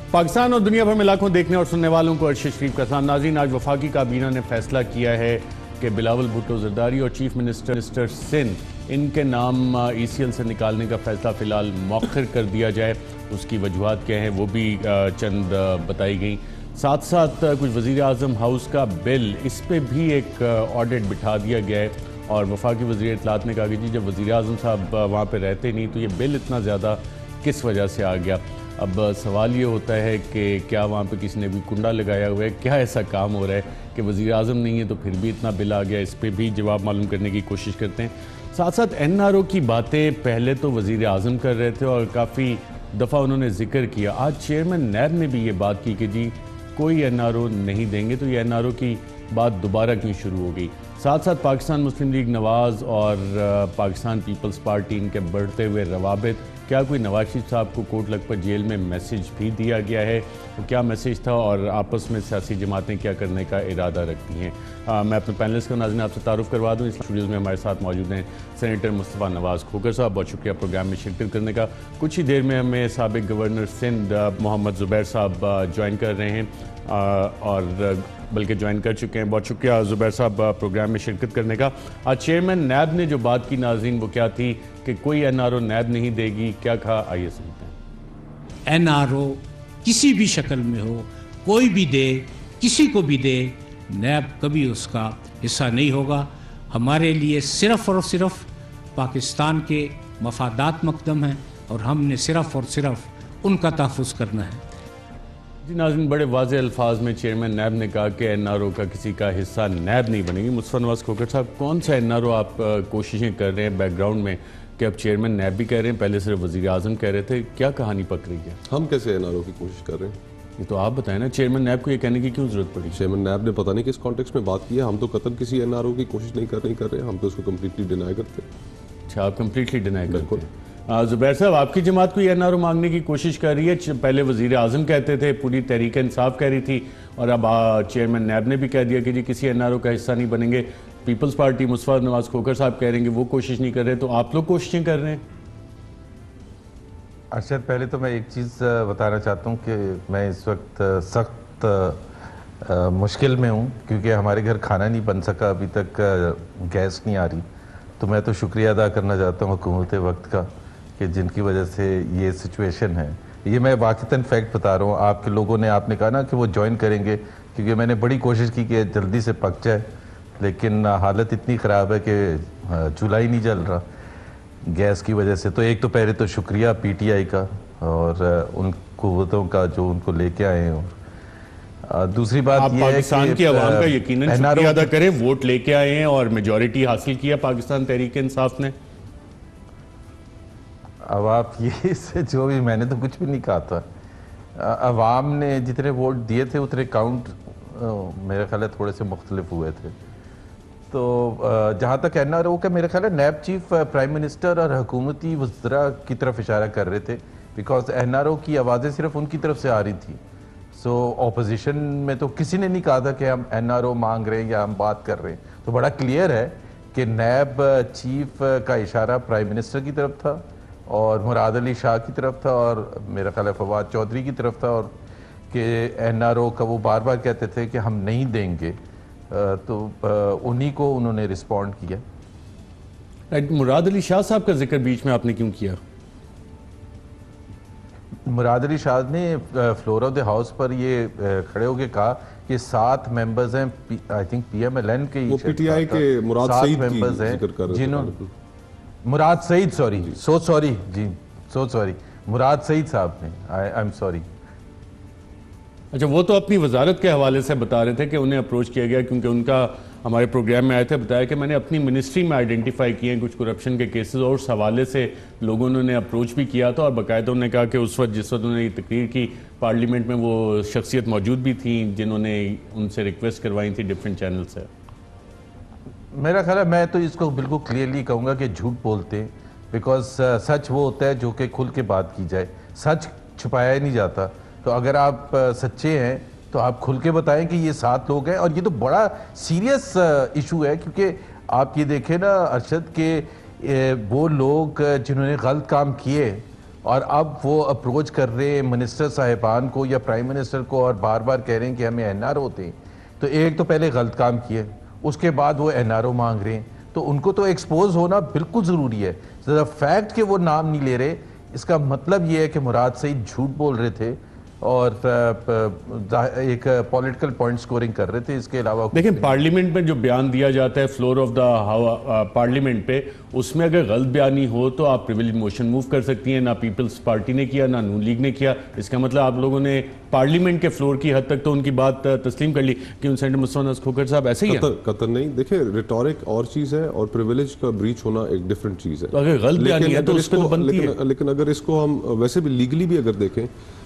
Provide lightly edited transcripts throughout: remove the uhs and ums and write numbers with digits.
पाकिस्तान और दुनिया भर में लाखों देखने और सुनने वालों को अरशद शरीफ का सलाम। नाज़रीन, आज वफाकी काबीना ने फैसला किया है कि बिलावल भुट्टो जरदारी और चीफ मिनिस्टर सिंध इनके नाम ECL से निकालने का फैसला फ़िलहाल मौखर कर दिया जाए। उसकी वजूहात क्या हैं वो भी चंद बताई गई। साथ साथ कुछ वज़ीर आज़म हाउस का बिल, इस पर भी एक ऑडिट बिठा दिया गया है और वफाकी वज़ीर इत्तलात ने कहा कि जी जब वज़ीर आज़म साहब वहाँ पर रहते नहीं तो ये बिल इतना ज़्यादा किस वजह से आ गया। अब सवाल ये होता है कि क्या वहाँ पे किसी ने भी कुंडा लगाया हुआ है, क्या ऐसा काम हो रहा है कि वज़ीर आज़म नहीं है तो फिर भी इतना बिल आ गया। इस पर भी जवाब मालूम करने की कोशिश करते हैं। साथ साथ NRO की बातें पहले तो वज़ीर आज़म कर रहे थे और काफ़ी दफ़ा उन्होंने जिक्र किया। आज चेयरमैन नैब ने भी ये बात की कि जी कोई NRO नहीं देंगे, तो ये NRO की बात दोबारा क्यों शुरू हो गई। साथ साथ पाकिस्तान मुस्लिम लीग नवाज़ और पाकिस्तान पीपल्स पार्टी, इनके बढ़ते हुए रवाबित, क्या कोई नवाज शरीफ साहब को कोट लखपत जेल में मैसेज भी दिया गया है, वो क्या मैसेज था और आपस में सियासी जमातें क्या करने का इरादा रखती हैं। मैं अपने पैनलिस्ट का नाज़रीन आपसे तारुफ करवा दूँ। इस स्टूडियोज़ में हमारे साथ मौजूद हैं सेनेटर मुस्तफ़ा नवाज़ खोखर साहब, बहुत शुक्रिया प्रोग्राम में शिरकत करने का। कुछ ही देर में हमें साबिक गवर्नर सिंध मोहम्मद ज़ुबैर साहब ज्वाइन कर रहे हैं और बल्कि ज्वाइन कर चुके हैं। बहुत शुक्रिया ज़ुबैर साहब प्रोग्राम में शिरकत करने का। आज चेयरमैन नैब ने जो बात की नाज़रीन वो क्या थी कि कोई NRO नैब नहीं देगी, क्या कहा, आइए सुनते हैं। NRO किसी भी शक्ल में हो, कोई भी दे, किसी को भी दे, नैब कभी उसका हिस्सा नहीं होगा। हमारे लिए सिर्फ़ और सिर्फ पाकिस्तान के मफादात मकदम हैं और हमने सिर्फ़ और सिर्फ उनका तहफ़्फ़ुज़ करना है। जी नाज़रीन, बड़े वाज़े अल्फाज में चेयरमैन नैब ने कहा कि NRO का किसी का हिस्सा नैब नहीं बनेगी। मुस्तफ़ा नवाज़ खोखर साहब, कौन सा NRO आप कोशिशें कर रहे हैं बैकग्राउंड में कि अब चेयरमैन नैब भी कह रहे हैं, पहले सिर्फ वज़ीर आज़म कह रहे थे, क्या कहानी पक रही है? हम कैसे NRO की कोशिश कर रहे हैं? ये तो आप बताएं ना, चेयरमैन नैब को ये कहने की क्यों ज़रूरत पड़ी? चेयरमैन नैब ने पता नहीं किस कॉन्टेक्स्ट में बात की है। हम तो कतई किसी NRO की कोशिश नहीं कर रहे हैं, हम तो उसको कम्प्लीटली डिनाई करते हैं। अच्छा, आप कम्प्लीटली डिनाई करते हैं। ज़ुबैर साहब, आपकी जमात को NRO मांगने की कोशिश कर रही है। पहले वज़ीर आज़म कहते थे, पूरी तहरीक इंसाफ कह रही थी और अब चेयरमैन नैब ने भी कह दिया कि जी किसी NRO का हिस्सा नहीं बनेंगे। पीपल्स पार्टी मुस्तफ़ा नवाज़ खोखर साहब कह रहे हैं कि वो कोशिश नहीं कर रहे, तो आप लोग कोशिशें कर रहे हैं। अरशद, पहले तो मैं एक चीज़ बताना चाहता हूँ कि मैं इस वक्त सख्त मुश्किल में हूँ क्योंकि हमारे घर खाना नहीं बन सका, अभी तक गैस नहीं आ रही। तो मैं तो शुक्रिया अदा करना चाहता हूँ हुकूमत वक्त का कि जिनकी वजह से ये सिचुएशन है। ये मैं वाक़तन फैक्ट बता रहा हूँ। आपके लोगों ने, आपने कहा ना कि वो ज्वाइन करेंगे, क्योंकि मैंने बड़ी कोशिश की कि जल्दी से पक जाए, लेकिन हालत इतनी ख़राब है कि चूल्हा ही नहीं जल रहा गैस की वजह से। तो एक तो पहले तो शुक्रिया PTI का और उन कुव्वतों का जो उनको लेके आए हैं। और दूसरी बात ये है कि की आवाम का यकीनन शुक्रिया अदा करें, वोट लेके आए हैं और मेजॉरिटी हासिल किया पाकिस्तान तहरीक इंसाफ ने। अब आप ये से जो भी, मैंने तो कुछ भी नहीं कहा था। अवाम ने जितने वोट दिए थे उतने काउंट मेरे ख्याल है थोड़े से मुख्तलिफ हुए थे। तो जहाँ तक NRO का, मेरे ख्याल है नैब चीफ प्राइम मिनिस्टर और हुकूमती वज़रा की तरफ इशारा कर रहे थे, बिकॉज NRO की आवाज़ें सिर्फ उनकी तरफ से आ रही थी। सो ऑपोजिशन में तो किसी ने नहीं कहा था कि हम NRO मांग रहे हैं या हम बात कर रहे हैं। तो बड़ा क्लियर है कि नैब चीफ का इशारा प्राइम मिनिस्टर की तरफ था और मुराद अली शाह की तरफ था और मेरा ख्याल है फवाद चौधरी की तरफ था, और कि NRO का वो बार बार कहते थे कि हम नहीं देंगे। तो उन्हीं को उन्होंने रिस्पॉन्ड किया। मुराद अली शाह साहब का जिक्र बीच में आपने क्यों किया? मुराद अली शाह ने फ्लोर ऑफ द हाउस पर ये खड़े होकर कहा कि 7 मेंबर्स हैं, आई थिंक PMLN के, वो PTI के मुराद सईद मेंबर्स हैं जिन्होंने, मुराद सईद, सॉरी सो सॉरी मुराद सईद साहब ने, आई एम सॉरी। अच्छा, वो तो अपनी वजारत के हवाले से बता रहे थे कि उन्हें अप्रोच किया गया, क्योंकि उनका हमारे प्रोग्राम में आए थे, बताया कि मैंने अपनी मिनिस्ट्री में आइडेंटिफाई किए हैं कुछ करप्शन के केसेस और उस हवाले से लोगों ने अप्रोच भी किया था और बाकायदा उन्होंने कहा कि उस वक्त जिस वक्त उन्होंने ये तकरीर की पार्लियामेंट में वो शख्सियत मौजूद भी थी जिन्होंने उनसे रिक्वेस्ट करवाई थी डिफरेंट चैनल से। मेरा ख्याल है मैं तो इसको बिल्कुल क्लियरली कहूँगा कि झूठ बोलते हैं, बिकॉज सच वो होता है जो कि खुल के बात की जाए, सच छुपाया नहीं जाता। तो अगर आप सच्चे हैं तो आप खुल के बताएं कि ये 7 लोग हैं। और ये तो बड़ा सीरियस इशू है, क्योंकि आप ये देखें ना अरशद के वो लोग जिन्होंने गलत काम किए और अब वो अप्रोच कर रहे हैं मिनिस्टर साहिबान को या प्राइम मिनिस्टर को और बार बार कह रहे हैं कि हमें एनआर होते हैं। तो एक तो पहले गलत काम किए, उसके बाद वो एनआरओ मांग रहे हैं, तो उनको तो एक्सपोज होना बिल्कुल ज़रूरी है। फैक्ट कि वो नाम नहीं ले रहे, इसका मतलब ये है कि मुराद सईद झूठ बोल रहे थे और एक पॉलिटिकल पॉइंट स्कोरिंग कर रहे थे। इसके अलावा देखिए, पार्लियामेंट में जो बयान दिया जाता है फ्लोर ऑफ द पार्लियामेंट पे, उसमें अगर गलत बयानी हो तो आप प्रिविलेज मोशन मूव कर सकती हैं। ना पीपल्स पार्टी ने किया, ना नून लीग ने किया। इसका मतलब आप लोगों ने पार्लियामेंट के फ्लोर की हद तक तो उनकी बात तस्लीम कर ली कि सेनेटर मुस्तफा खोखर साहब ऐसे ही है। कतर नहीं, देखिए रिटोरिक और चीज़ है और प्रिविलेज का ब्रीच होना एक डिफरेंट चीज़ है। तो अगर गलत बयानी है तो उस पर तो बनती है। लेकिन अगर इसको हम वैसे भी लीगली भी अगर देखें,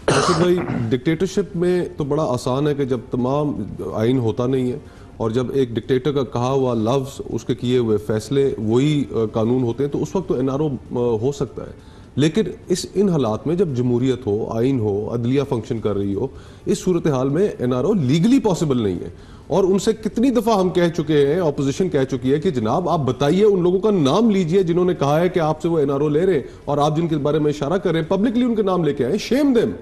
वैसे भाई डिक्टेटरशिप में तो बड़ा आसान है कि जब तमाम आइन होता नहीं है और जब एक डिक्टेटर का कहा हुआ लफ्ज़, उसके किए हुए फैसले वही कानून होते हैं, तो उस वक्त तो एनआरओ हो सकता है। लेकिन इन हालात में जब जमहूरियत हो, आइन हो, अदलिया फंक्शन कर रही हो, इस सूरत हाल में एनआरओ लीगली पॉसिबल नहीं है। और उनसे कितनी दफ़ा हम कह चुके हैं, ऑपोजिशन कह चुकी है कि जनाब आप बताइए, उन लोगों का नाम लीजिए जिन्होंने कहा है कि आपसे वो एनआरओ ले रहे हैं और आप जिनके बारे में इशारा कर रहे हैं, पब्लिकली उनके नाम लेके आए, शेम देम।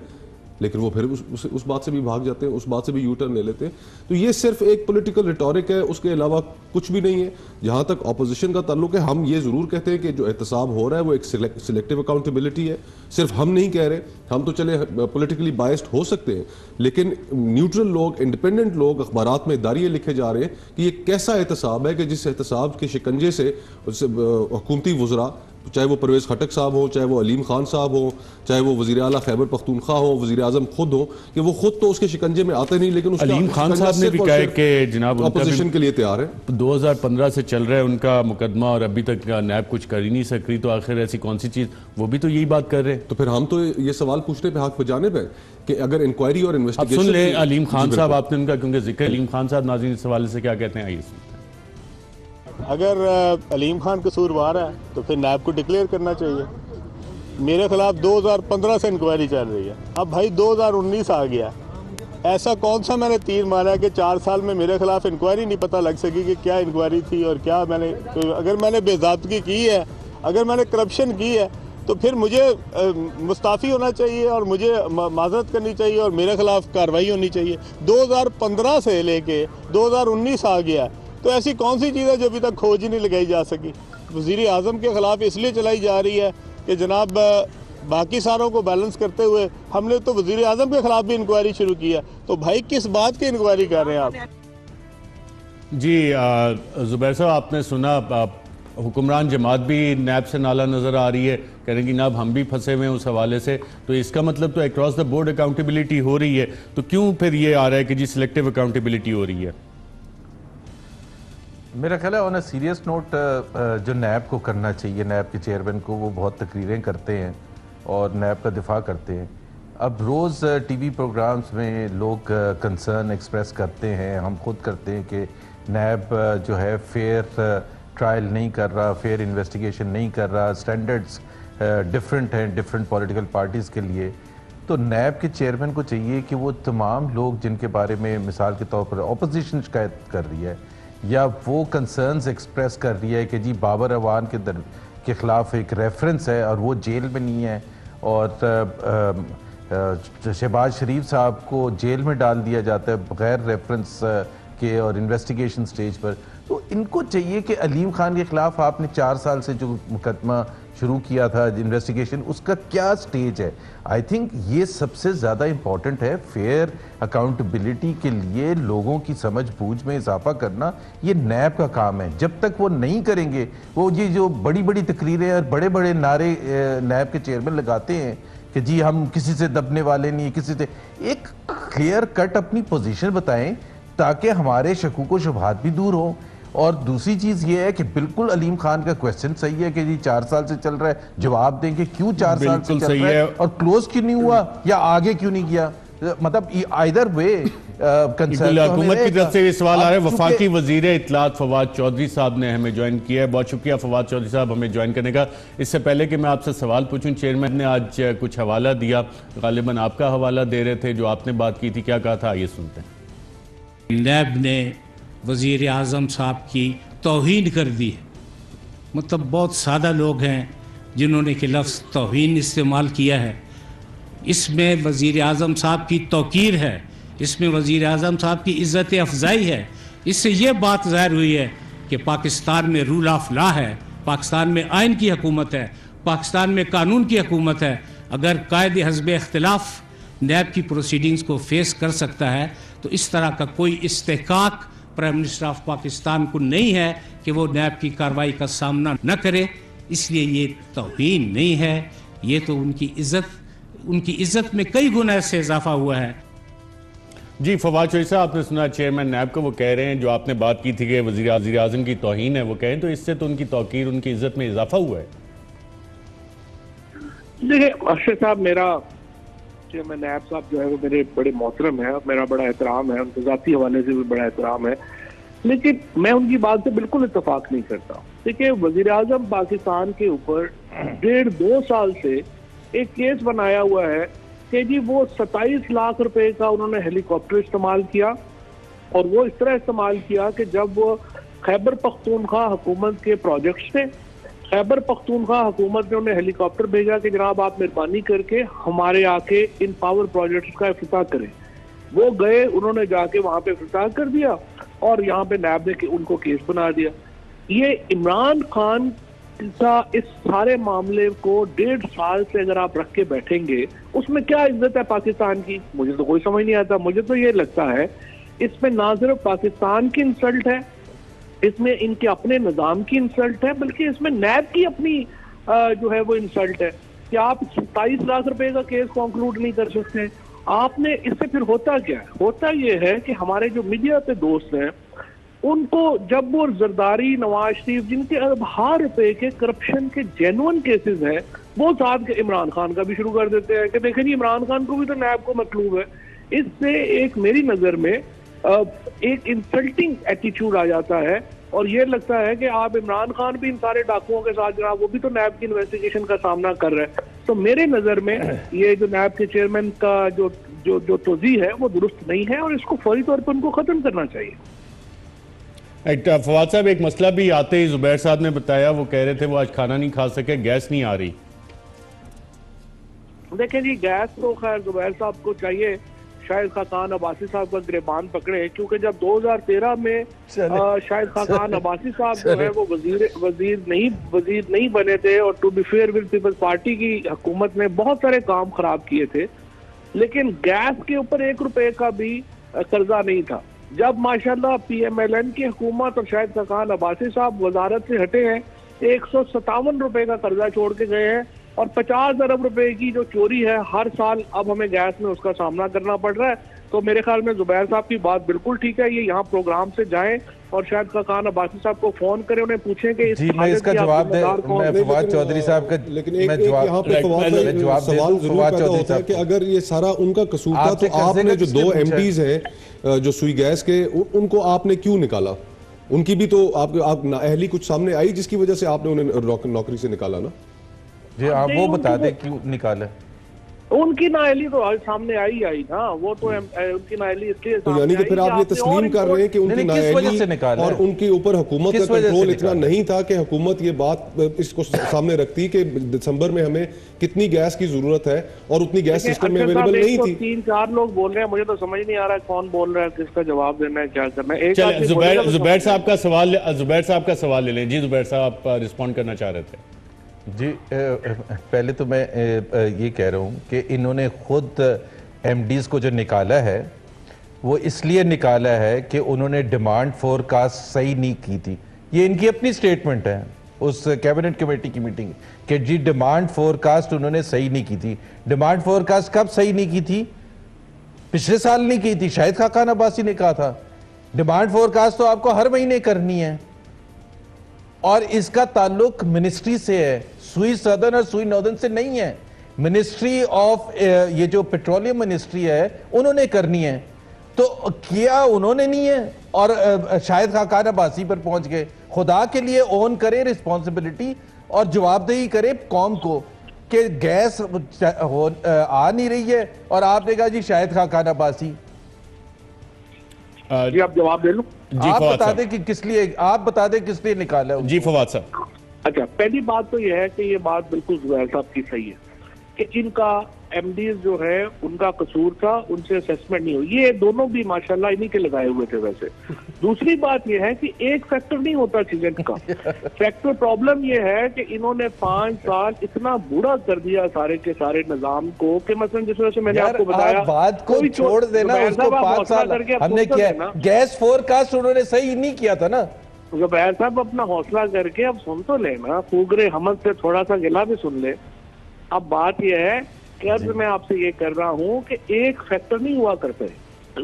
लेकिन वो फिर उस बात से भी भाग जाते हैं, उस बात से भी यू टर्न ले लेते हैं। तो ये सिर्फ एक पॉलिटिकल रिटोरिक है, उसके अलावा कुछ भी नहीं है। जहां तक ऑपोजिशन का ताल्लुक है, हम ये जरूर कहते हैं कि जो एहतसाब हो रहा है वो एक सिलेक्टिव अकाउंटेबिलिटी है। सिर्फ हम नहीं कह रहे, हम तो चले पॉलिटिकली बायस्ड हो सकते हैं, लेकिन न्यूट्रल लोग, इंडिपेंडेंट लोग अखबारात में दारिये लिखे जा रहे हैं कि ये कैसा एहतसाब है कि जिस एहतसाब के शिकंजे से हुकूमती वज़रा, चाहे वो परवेज़ खटक साहब हो, चाहे वो अलीम खान साहब हो, चाहे वो वज़ीर आला खैबर पख्तूनख्वा हो, वज़ीर आज़म खुद हो, कि वो खुद तो उसके शिकंजे में आते नहीं, लेकिन अलीम खान साहब ने भी कहा है कि जनाब अपोजिशन के लिए तैयार है। 2015 से चल रहा है उनका मुकदमा और अभी तक नैब कुछ कर ही नहीं सक रही, तो आखिर ऐसी कौन सी चीज़, वो भी तो यही बात कर रहे हैं। तो फिर हम तो ये सवाल पूछने पे हक बजाने पे कि अगर इंक्वायरी और इन्वेस्टिगेशन, सुन ले अलीम खान साहब, आपने उनका क्योंकि जिक्र, अलीम खान साहब नाज़रीन इस हवाले से क्या कहते हैं, आइए। अगर अलीम खान कसूरवार है तो फिर नैब को डिक्लेयर करना चाहिए। मेरे खिलाफ 2015 से इंक्वायरी चल रही है, अब भाई 2019 आ गया। ऐसा कौन सा मैंने तीर मारा है कि 4 साल में मेरे खिलाफ इंक्वायरी नहीं पता लग सकी कि क्या इंक्वायरी थी और क्या मैंने, तो अगर मैंने बेज़ाब्तगी की है, अगर मैंने करप्शन की है, तो फिर मुझे मुस्ताफ़ी होना चाहिए और मुझे माजरत करनी चाहिए और मेरे खिलाफ कार्रवाई होनी चाहिए। 2015 से लेके 2019 आ गया, तो ऐसी कौन सी चीज़ है जो अभी तक खोज ही नहीं लगाई जा सकी। वज़ीर आज़म के ख़िलाफ़ इसलिए चलाई जा रही है कि जनाब बाकी सारों को बैलेंस करते हुए हमने तो वज़ीर आज़म के ख़िलाफ़ भी इंक्वायरी शुरू की है। तो भाई किस बात की इंक्वायरी कर रहे हैं आप? जी ज़ुबैर साहब, आपने सुना, हुक्मरान जमात भी नैब से नाला नज़र आ रही है, कह रहे हैं कि नाब हम भी फंसे हुए हैं उस हवाले से। तो इसका मतलब तो अक्रॉस द बोर्ड अकाउंटेबिलिटी हो रही है, तो क्यों फिर ये आ रहा है कि जी सिलेक्टिव अकाउंटेबिलिटी हो रही है? मेरा ख्याल है ऑन अ सीरियस नोट जो नैब को करना चाहिए, नैब के चेयरमैन को, वो बहुत तकरीरें करते हैं और नैब का दिफा करते हैं। अब रोज़ टीवी प्रोग्राम्स में लोग कंसर्न एक्सप्रेस करते हैं, हम खुद करते हैं कि नैब जो है फेयर ट्रायल नहीं कर रहा, फेयर इन्वेस्टिगेशन नहीं कर रहा, स्टैंडर्ड्स डिफरेंट हैं डिफरेंट पॉलिटिकल पार्टीज़ के लिए। तो नैब के चेयरमैन को चाहिए कि वो तमाम लोग जिनके बारे में मिसाल के तौर पर अपोजिशन शिकायत कर रही है या वो कंसर्न्स एक्सप्रेस कर रही है कि जी बाबर अवान के ख़िलाफ़ एक रेफरेंस है और वो जेल में नहीं है और शहबाज शरीफ साहब को जेल में डाल दिया जाता है बग़ैर रेफरेंस के और इन्वेस्टिगेशन स्टेज पर। तो इनको चाहिए कि अलीम खान के ख़िलाफ़ आपने 4 साल से जो मुकदमा शुरू किया था इन्वेस्टिगेशन, उसका क्या स्टेज है। आई थिंक ये सबसे ज़्यादा इम्पॉर्टेंट है। फेयर अकाउंटेबिलिटी के लिए लोगों की समझ बूझ में इजाफा करना ये नैब का काम है। जब तक वो नहीं करेंगे, वो ये जो बड़ी बड़ी तकरीरें और बड़े बड़े नारे नैब के चेयरमैन लगाते हैं कि जी हम किसी से दबने वाले नहीं, किसी से, एक क्लियर कट अपनी पोजीशन बताएं ताकि हमारे शकूक व शुबहात भी दूर हो। और दूसरी चीज ये है कि बिल्कुल अलीम खान का क्वेश्चन सही है कि जी 4 साल से चल रहा है, जवाब दें कि क्यों 4 साल से चल रहा है और क्लोज क्यों नहीं हुआ या आगे क्यों नहीं किया। मतलब आइदर वे हुकूमत की तरफ से ये सवाल आ रहा है। वफाकी वजीर इत्तलात फवाद चौधरी साहब ने हमें ज्वाइन किया है, बहुत शुक्रिया फवाद चौधरी साहब हमें ज्वाइन करने का। इससे पहले कि मैं आपसे सवाल पूछूं, चेयरमैन ने आज कुछ हवाला दिया, गालिबन आपका हवाला दे रहे थे, जो आपने बात की थी, क्या कहा था, ये सुनते हैं। नैब ने वज़ीर आज़म साहब की तौहीन कर दी है। मतलब बहुत सादा लोग हैं, जिन्होंने कि लफ्ज़ तौहीन इस्तेमाल किया है, इसमें वज़ीर आज़म साहब की तौकीर है, इसमें वज़ीर आज़म साहब की इज़्ज़त अफ़ज़ाई है। इससे ये बात ज़ाहिर हुई है कि पाकिस्तान में रूल ऑफ लॉ है, पाकिस्तान में आइन की हुकूमत है, पाकिस्तान में कानून की हुकूमत है। अगर कायद हज़ब इख्तिलाफ नैब की प्रोसीडिंग्स को फेस कर सकता है तो इस तरह का कोई इस्तेहकाक प्राइम मिनिस्टर ऑफ पाकिस्तान को नहीं है कि वो नैब की कार्रवाई का सामना न करे। इसलिए ये तौहीन नहीं है, ये तो उनकी इज़्ज़त में कई गुना से इजाफा हुआ है। जी फवाद चौधरी साहब, आपने सुना चेयरमैन नैब को, वो कह रहे हैं जो आपने बात की थी कि वज़ीर आज़म की तौहीन है, वो कहें तो इससे तो उनकी तौकीर, उनकी इज़्ज़त में इजाफा हुआ है। देखिए अरशद साहब, मेरा चेयरमैन नैब साहब जो है वो मेरे बड़े मोहतरम है और मेरा बड़ा एहतराम है, उनके ज़ाती हवाले से भी बड़ा एहतराम है, लेकिन मैं उनकी बात से बिल्कुल इत्तफाक नहीं करता। देखिए वज़ीर आज़म पाकिस्तान के ऊपर 1.5-2 साल से एक केस बनाया हुआ है कि जी वो 27 लाख रुपए का उन्होंने हेलीकॉप्टर इस्तेमाल किया, और वो इस तरह इस्तेमाल किया कि जब वो खैबर पख्तूनख्वा हुकूमत के प्रोजेक्ट्स थे, खैबर पख्तूनख्वा हुकूमत ने उन्हें हेलीकॉप्टर भेजा कि जनाब आप मेहरबानी करके हमारे आके इन पावर प्रोजेक्ट्स का इफ्तिताह करें। वो गए, उन्होंने जाके वहाँ पे इफ्तिताह कर दिया और यहाँ पे नैब ने उनको केस बना दिया। ये इमरान खान का इस सारे मामले को 1.5 साल से अगर आप रख के बैठेंगे, उसमें क्या इज्जत है पाकिस्तान की? मुझे तो कोई समझ नहीं आता। मुझे तो ये लगता है इसमें ना सिर्फ पाकिस्तान की इंसल्ट है, इसमें इनके अपने निज़ाम की इंसल्ट है, बल्कि इसमें नैब की अपनी जो है वो इंसल्ट है कि आप 27 लाख रुपए का केस कंक्लूड नहीं कर सकते। आपने इससे फिर होता क्या है? होता ये है कि हमारे जो मीडिया पे दोस्त हैं उनको जब वो जरदारी, नवाज शरीफ, जिनके अरबों रुपए के करप्शन के जेन्युइन केसेस हैं, वो साथ के इमरान खान का भी शुरू कर देते हैं कि देखें जी इमरान खान को भी तो नैब को मतलूब है। इससे एक मेरी नज़र में एक इंसल्टिंग एटीट्यूड आ जाता है और ये लगता है कि आप इमरान खान भी इन सारे डाकुओं के साथ जनाब वो भी तो नैब की इन्वेस्टिगेशन का सामना कर रहे हैं। तो मेरे नज़र में ये जो नैब के चेयरमैन का जो तोज़ी है वो दुरुस्त नहीं है और इसको फौरी तौर पर उनको ख़त्म करना चाहिए। फवाद साहब, एक मसला भी आते ही जुबैर साहब ने बताया, वो कह रहे थे वो आज खाना नहीं खा सके, गैस नहीं आ रही। देखें जी, गैस तो खैर जुबैर साहब को चाहिए शाहिद खाकान अब्बासी साहब का गिरबान पकड़े, क्योंकि जब 2013 में शाहिद खाकान अब्बासी साहब जो है वो वजीर नहीं बने थे और to be fair with Peoples Party की हुकूमत ने बहुत सारे काम खराब किए थे, लेकिन गैस के ऊपर 1 रुपए का भी कर्जा नहीं था। जब माशाल्लाह PMLN की हुकूमत और शाहिद खाकान अब्बासी साहब वजारत से हटे हैं, 157 रुपए का कर्जा छोड़ के गए हैं और 50 अरब रुपए की जो चोरी है हर साल अब हमें गैस में उसका सामना करना पड़ रहा है। तो मेरे ख्याल में जुबैर साहब की बात बिल्कुल ठीक है, ये यहाँ प्रोग्राम से जाएं और शायद खाकान अब्बासी साहब को फोन करें, उन्हें पूछें कि जी मैं इसका जवाब दे, मैं फवाद चौधरी साहब का, लेकिन एक यहाँ पे सवाल जरूर पैदा होता है कि अगर ये सारा उनका कसूर था तो आपने जो 2 MPs हैं जो सुई गैस के, उनको आपने क्यों निकाला? उनकी भी तो आप नाअहली कुछ सामने आई जिसकी वजह से आपने उन्हें नौकरी से निकाला ना? जी आप वो बता दें क्यों निकाला? उनकी नाअहली तो आज सामने आई ना, वो तो उनकी नाअहली इसलिए तो यानी कि फिर आप ये तस्लीम कर रहे हैं कि उनकी नाअहली और उनके ऊपर हुकूमत का कंट्रोल इतना नहीं था कि हुकूमत ये बात इसको सामने रखती कि दिसंबर में हमें कितनी गैस की जरूरत है और उतनी गैस सिस्टम में अवेलेबल नहीं थी। 3-4 लोग बोल रहे हैं, मुझे तो समझ नहीं आ रहा है कौन बोल रहा है, किसका जवाब देना है, क्या करना है। जुबैर साहब का सवाल ले लें। जी जुबैर साहब, आप रिस्पॉन्ड करना चाह रहे थे। जी पहले तो मैं ये कह रहा हूँ कि इन्होंने खुद MDs को जो निकाला है वो इसलिए निकाला है कि उन्होंने डिमांड फोरकास्ट सही नहीं की थी। ये इनकी अपनी स्टेटमेंट है उस कैबिनेट कमेटी की मीटिंग कि जी डिमांड फोरकास्ट उन्होंने सही नहीं की थी। डिमांड फोरकास्ट कब सही नहीं की थी? पिछले साल नहीं की थी, शाहिद खाकान अब्बासी ने कहा था। डिमांड फोरकास्ट तो आपको हर महीने करनी है और इसका ताल्लुक मिनिस्ट्री से है, सुई सदर्न और सुई नॉर्दर्न से नहीं है। मिनिस्ट्री ऑफ ये जो पेट्रोलियम मिनिस्ट्री है उन्होंने करनी है, तो किया उन्होंने नहीं है और शाहिद खाकान अब्बासी पर पहुंच गए। खुदा के लिए ओन करें रिस्पॉन्सिबिलिटी और जवाबदेही करें कौम को कि गैस आ नहीं रही है और आपने कहा जी शाहिद खाकान अब्बासी। जी आप जवाब दे लो। आप बता दें कि किस लिए, आप बता दें किस लिए निकाला है। जी फवाद साहब। अच्छा, पहली बात तो यह है कि ये बात बिल्कुल जुबैर साहब की सही है कि इनका एमडीज जो है उनका कसूर था, उनसे असेसमेंट नहीं हुई। ये दोनों भी माशाल्लाह इन्हीं के लगाए हुए थे। वैसे दूसरी बात ये है कि एक फैक्टर नहीं होता चीजें का। फैक्टर प्रॉब्लम ये है कि इन्होंने 5 साल इतना बुरा कर दिया सारे के सारे निजाम को कि मतलब जिस वजह से मैंने आपको बताया, बात को छोड़ देना, उसको 5 साल हमने किया। गैस फोरकास्ट उन्होंने सही नहीं किया था ना। जुबैर साहब अपना हौसला करके अब सुन तो लेना, फूगरे हमद से थोड़ा सा गिला भी सुन ले। अब बात यह है कि अर्ज मैं आपसे ये कर रहा हूं कि एक फैक्टर नहीं हुआ करते,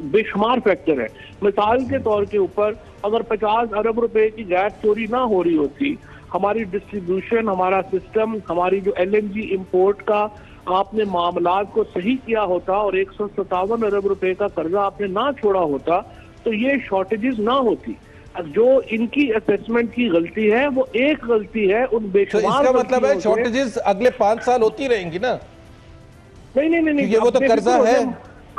बेशुमार फैक्टर है। मिसाल के तौर के ऊपर अगर 50 अरब रुपए की गैस चोरी ना हो रही होती, हमारी डिस्ट्रीब्यूशन, हमारा सिस्टम, हमारी जो LNG इंपोर्ट का आपने मामलात को सही किया होता और 157 अरब रुपए का कर्जा आपने ना छोड़ा होता तो ये शॉर्टेजेस ना होती। जो इनकी असेसमेंट की गलती है वो एक गलती है उन बेशुमार। तो इसका मतलब है शॉर्टेजेस अगले 5 साल होती रहेंगी ना? नहीं, ये वो तो कर्जा है,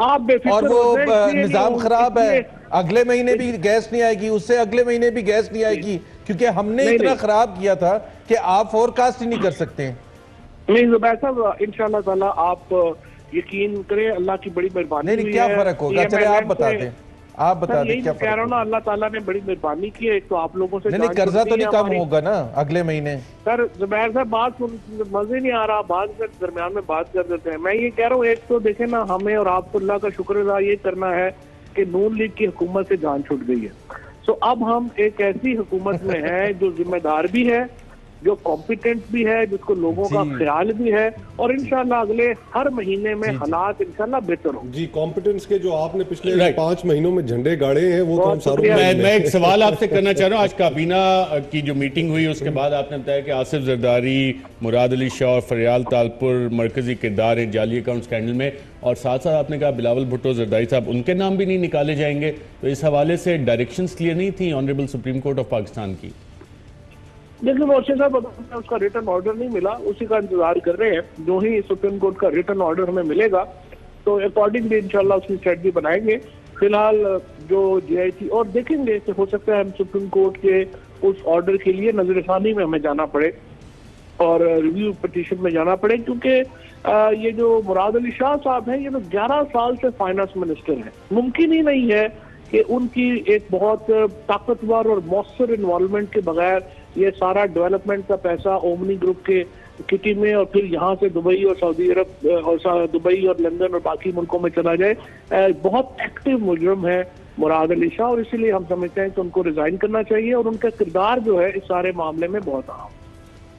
आप बेफिक्र और वो निजाम खराब है। अगले महीने भी गैस नहीं आएगी, उससे अगले महीने भी गैस नहीं आएगी, क्योंकि हमने इतना खराब किया था कि आप फोरकास्ट ही नहीं कर सकते। नहीं जुबैर साहब, इंशाल्लाह ताला आप यकीन करें, अल्लाह की बड़ी मेहरबानी। नहीं, क्या फर्क होगा? चले आप बता दें, आप बता दें क्या कह रहा हूँ ना, अल्लाह ताला ने बड़ी मेहरबानी की है। एक तो आप लोगों से नहीं, कर्जा तो नहीं कम होगा ना अगले महीने? सर जुबैर साहब, बात मजे नहीं आ रहा, बात कर दरमियान में बात कर देते हैं। मैं ये कह रहा हूँ, एक तो देखे ना, हमें और आपको अल्लाह का शुक्र अदा ये करना है कि नून लीग की हुकूमत से जान छूट गई है। तो अब हम एक ऐसी हुकूमत में है जो जिम्मेदार भी है, जो कॉम्पिटेंट भी है, जिसको लोगों का ख्याल भी है, और इंशाल्लाह अगले हर महीने में हालात इंशाल्लाह बेहतर होंगे। जी, कॉम्पिटेंस के जो आपने पिछले 5 महीनों में झंडे गाड़े हैं वो तो हम सारों मैं एक सवाल आपसे करना चाह रहा हूँ। आज काबीना की जो मीटिंग हुई उसके बाद आपने बताया कि आसिफ जरदारी, मुराद अली शाह और फरियाल तालपुर मरकजी किरदार हैं जाली अकाउंट स्कैंडल में, और साथ साथ आपने कहा बिलावल भुट्टो जरदारी साहब, उनके नाम भी नहीं निकाले जाएंगे। तो इस हवाले से डायरेक्शंस क्लियर नहीं थी honourable supreme court of Pakistan की? देखिए मोर्चे साहब, उसका रिटर्न ऑर्डर नहीं मिला, उसी का इंतजार कर रहे हैं। जो ही सुप्रीम कोर्ट का रिटर्न ऑर्डर हमें मिलेगा तो अकॉर्डिंगली इंशाल्लाह उसकी स्ट्रेटजी बनाएंगे। फिलहाल जो GIT और देखेंगे कि हो सकता है हम सुप्रीम कोर्ट के उस ऑर्डर के लिए नजरसानी में हमें जाना पड़े और रिव्यू पिटीशन में जाना पड़े, क्योंकि ये जो मुराद अली शाह साहब हैं, ये तो 11 साल से फाइनेंस मिनिस्टर हैं। मुमकिन ही नहीं है कि उनकी एक बहुत ताकतवर और मौसर इन्वॉल्वमेंट के बगैर ये सारा डेवलपमेंट का पैसा ओमनी ग्रुप के किटी में और फिर यहाँ से दुबई और सऊदी अरब और दुबई और लंदन और बाकी मुल्कों में चला जाए। बहुत एक्टिव मुजरिम है मुराद अली शाह, और इसीलिए हम समझते हैं कि उनको रिजाइन करना चाहिए, और उनका किरदार जो है इस सारे मामले में बहुत अहम।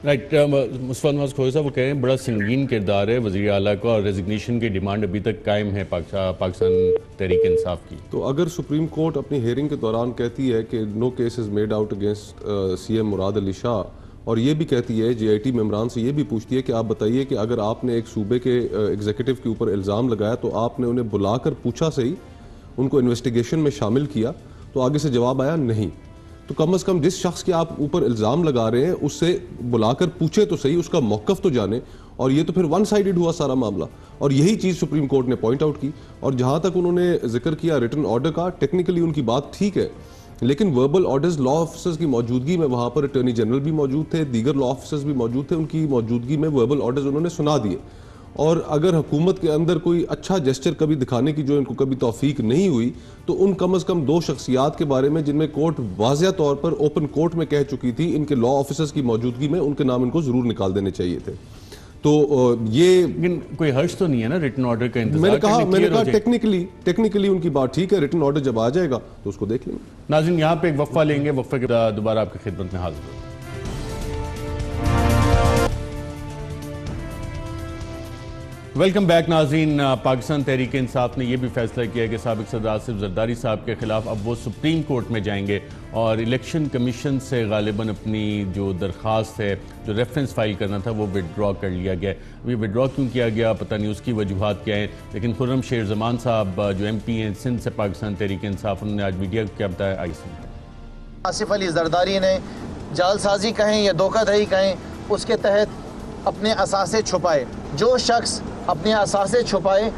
राइट, मुस्तफा नवाज खोजा साहब वो कह रहे हैं बड़ा संगीन किरदार है वज़ीर आला का, और रेजिग्नेशन की डिमांड अभी तक कायम है पाकिस्तान तहरीक इंसाफ की। तो अगर सुप्रीम कोर्ट अपनी हेयरिंग के दौरान कहती है कि no case is made out against CM Murad Ali Shah, और ये भी कहती है GIT मेम्बरान से ये भी पूछती है कि आप बताइए कि अगर आपने एक सूबे के एग्जीक्यूटिव के ऊपर इल्ज़ाम लगाया तो आपने उन्हें बुलाकर पूछा सही, उनको इन्वेस्टिगेशन में शामिल किया, तो आगे से जवाब आया नहीं। तो कम से कम जिस शख्स के आप ऊपर इल्ज़ाम लगा रहे हैं उससे बुलाकर पूछे तो सही, उसका मौक़िफ़ तो जाने। और ये तो फिर वन साइडेड हुआ सारा मामला, और यही चीज़ सुप्रीम कोर्ट ने पॉइंट आउट की। और जहाँ तक उन्होंने जिक्र किया रिटर्न ऑर्डर का, टेक्निकली उनकी बात ठीक है, लेकिन वर्बल ऑर्डर्स लॉ ऑफिसर्स की मौजूदगी में, वहाँ पर अटॉर्नी जनरल भी मौजूद थे, दीगर लॉ ऑफिसर्स भी मौजूद थे, उनकी मौजूदगी में वर्बल ऑर्डर्स उन्होंने सुना दिए। और अगर हुकूमत के अंदर कोई अच्छा जेस्चर कभी दिखाने की जो इनको कभी तौफीक नहीं हुई, तो उन कम अज़ कम 2 शख्सियात के बारे में जिनमें कोर्ट वाज़िया तौर पर ओपन कोर्ट में कह चुकी थी इनके लॉ ऑफिसर्स की मौजूदगी में, उनके नाम इनको ज़रूर निकाल देने चाहिए थे। तो ये लेकिन कोई हर्ष तो नहीं है ना रिटन ऑर्डर का इंतजार? मैंने कहा टेक्निकली उनकी बात ठीक है, रिटन ऑर्डर जब आ जाएगा तो उसको देख लेंगे। नाज़रीन, यहाँ पे एक वक्फा लेंगे, वक्फे के बाद दोबारा आपकी खिदमत में हाजिर होंगे। वेलकम बैक नाज़रीन। पाकिस्तान तहरीक इंसाफ ने यह भी फैसला किया कि साबिक सदर आसिफ जरदारी साहब के खिलाफ अब वो सुप्रीम कोर्ट में जाएंगे और इलेक्शन कमीशन से गालिबन अपनी जो दरख्वास्त है, जो रेफरेंस फाइल करना था, वो विड्रॉ कर लिया गया। अभी विड्रॉ क्यों किया गया पता नहीं, उसकी वजूहात क्या है, लेकिन खुर्रम शेर जमान साहब जो MP हैं सिंध से पाकिस्तान तहरीक इंसाफ, उन्होंने आज मीडिया को क्या बताया, आइए सुनते हैं। आसिफ अली जरदारी ने जालसाजी कहें या धोखाधड़ी कहें, उसके तहत अपने असासे छुपाए। जो शख्स अपने असासे छुपाए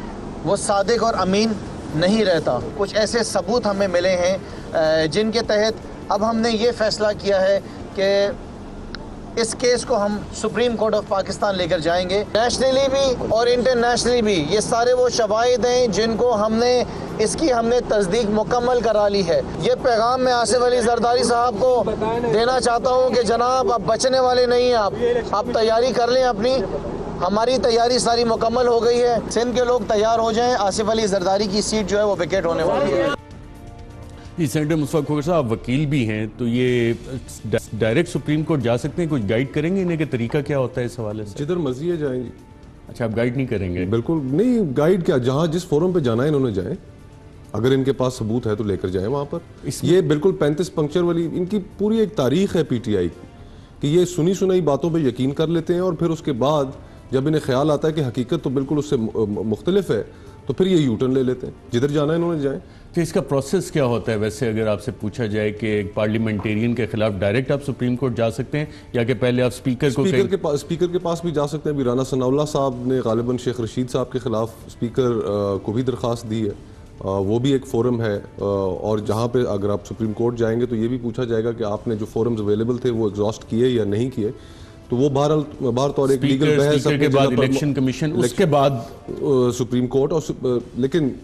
वो सादिक और अमीन नहीं रहता। कुछ ऐसे सबूत हमें मिले हैं जिनके तहत अब हमने ये फ़ैसला किया है कि इस केस को हम सुप्रीम कोर्ट ऑफ पाकिस्तान लेकर जाएंगे। नेशनली भी और इंटरनेशनली भी ये सारे वो शवाहिद हैं जिनको हमने तस्दीक मुकम्मल करा ली है। ये पैगाम मैं आसिफ अली जरदारी साहब को देना चाहता हूँ कि जनाब अब बचने वाले नहीं हैं, आप तैयारी कर लें अपनी। हमारी तैयारी सारी मुकम्मल हो गई है। सिंध के लोग तैयार हो जाएं, आसिफ अली जरदारी की सीट जो है वो विकेट होने वाली है। जी, सेनेटर मुस्तफा खोखर साहब वकील भी हैं, तो ये डायरेक्ट सुप्रीम कोर्ट जा सकते हैं? कुछ गाइड करेंगे इन्हें कि तरीका क्या होता है इस हवाले से? जिधर मर्जी है जाएंगे। अच्छा, आप गाइड नहीं करेंगे? बिल्कुल नहीं, गाइड क्या, जहाँ जिस फोरम पे जाना है इन्होंने जाए, अगर इनके पास सबूत है तो लेकर जाए वहाँ पर। ये बिल्कुल 35 पंक्चर वाली इनकी पूरी एक तारीख है पीटीआई की, कि ये सुनी सुनाई बातों पर यकीन कर लेते हैं और फिर उसके बाद जब इन्हें ख्याल आता है कि हकीकत तो बिल्कुल उससे मुख्तलिफ है तो फिर ये यूटर्न ले लेते हैं। जिधर जाना है इन्होंने जाए। तो इसका प्रोसेस क्या होता है वैसे, अगर आपसे पूछा जाए कि एक पार्लियामेंटेरियन के खिलाफ डायरेक्ट आप सुप्रीम कोर्ट जा सकते हैं या कि पहले आप स्पीकर के पास भी जा सकते हैं? अभी राना सनाउल्लाह साहब ने गालिबन शेख रशीद साहब के खिलाफ स्पीकर को भी दरख्वास्त दी है, वो भी एक फोरम है। और जहाँ पे अगर आप सुप्रीम कोर्ट जाएंगे तो ये भी पूछा जाएगा कि आपने जो फोरम्स अवेलेबल थे वो एग्जॉस्ट किए या नहीं किए। तो वो बाहर तौर एक लीगल बहस के बाद इलेक्शन कमीशन, उसके बाद सुप्रीम कोर्ट। और लेकिन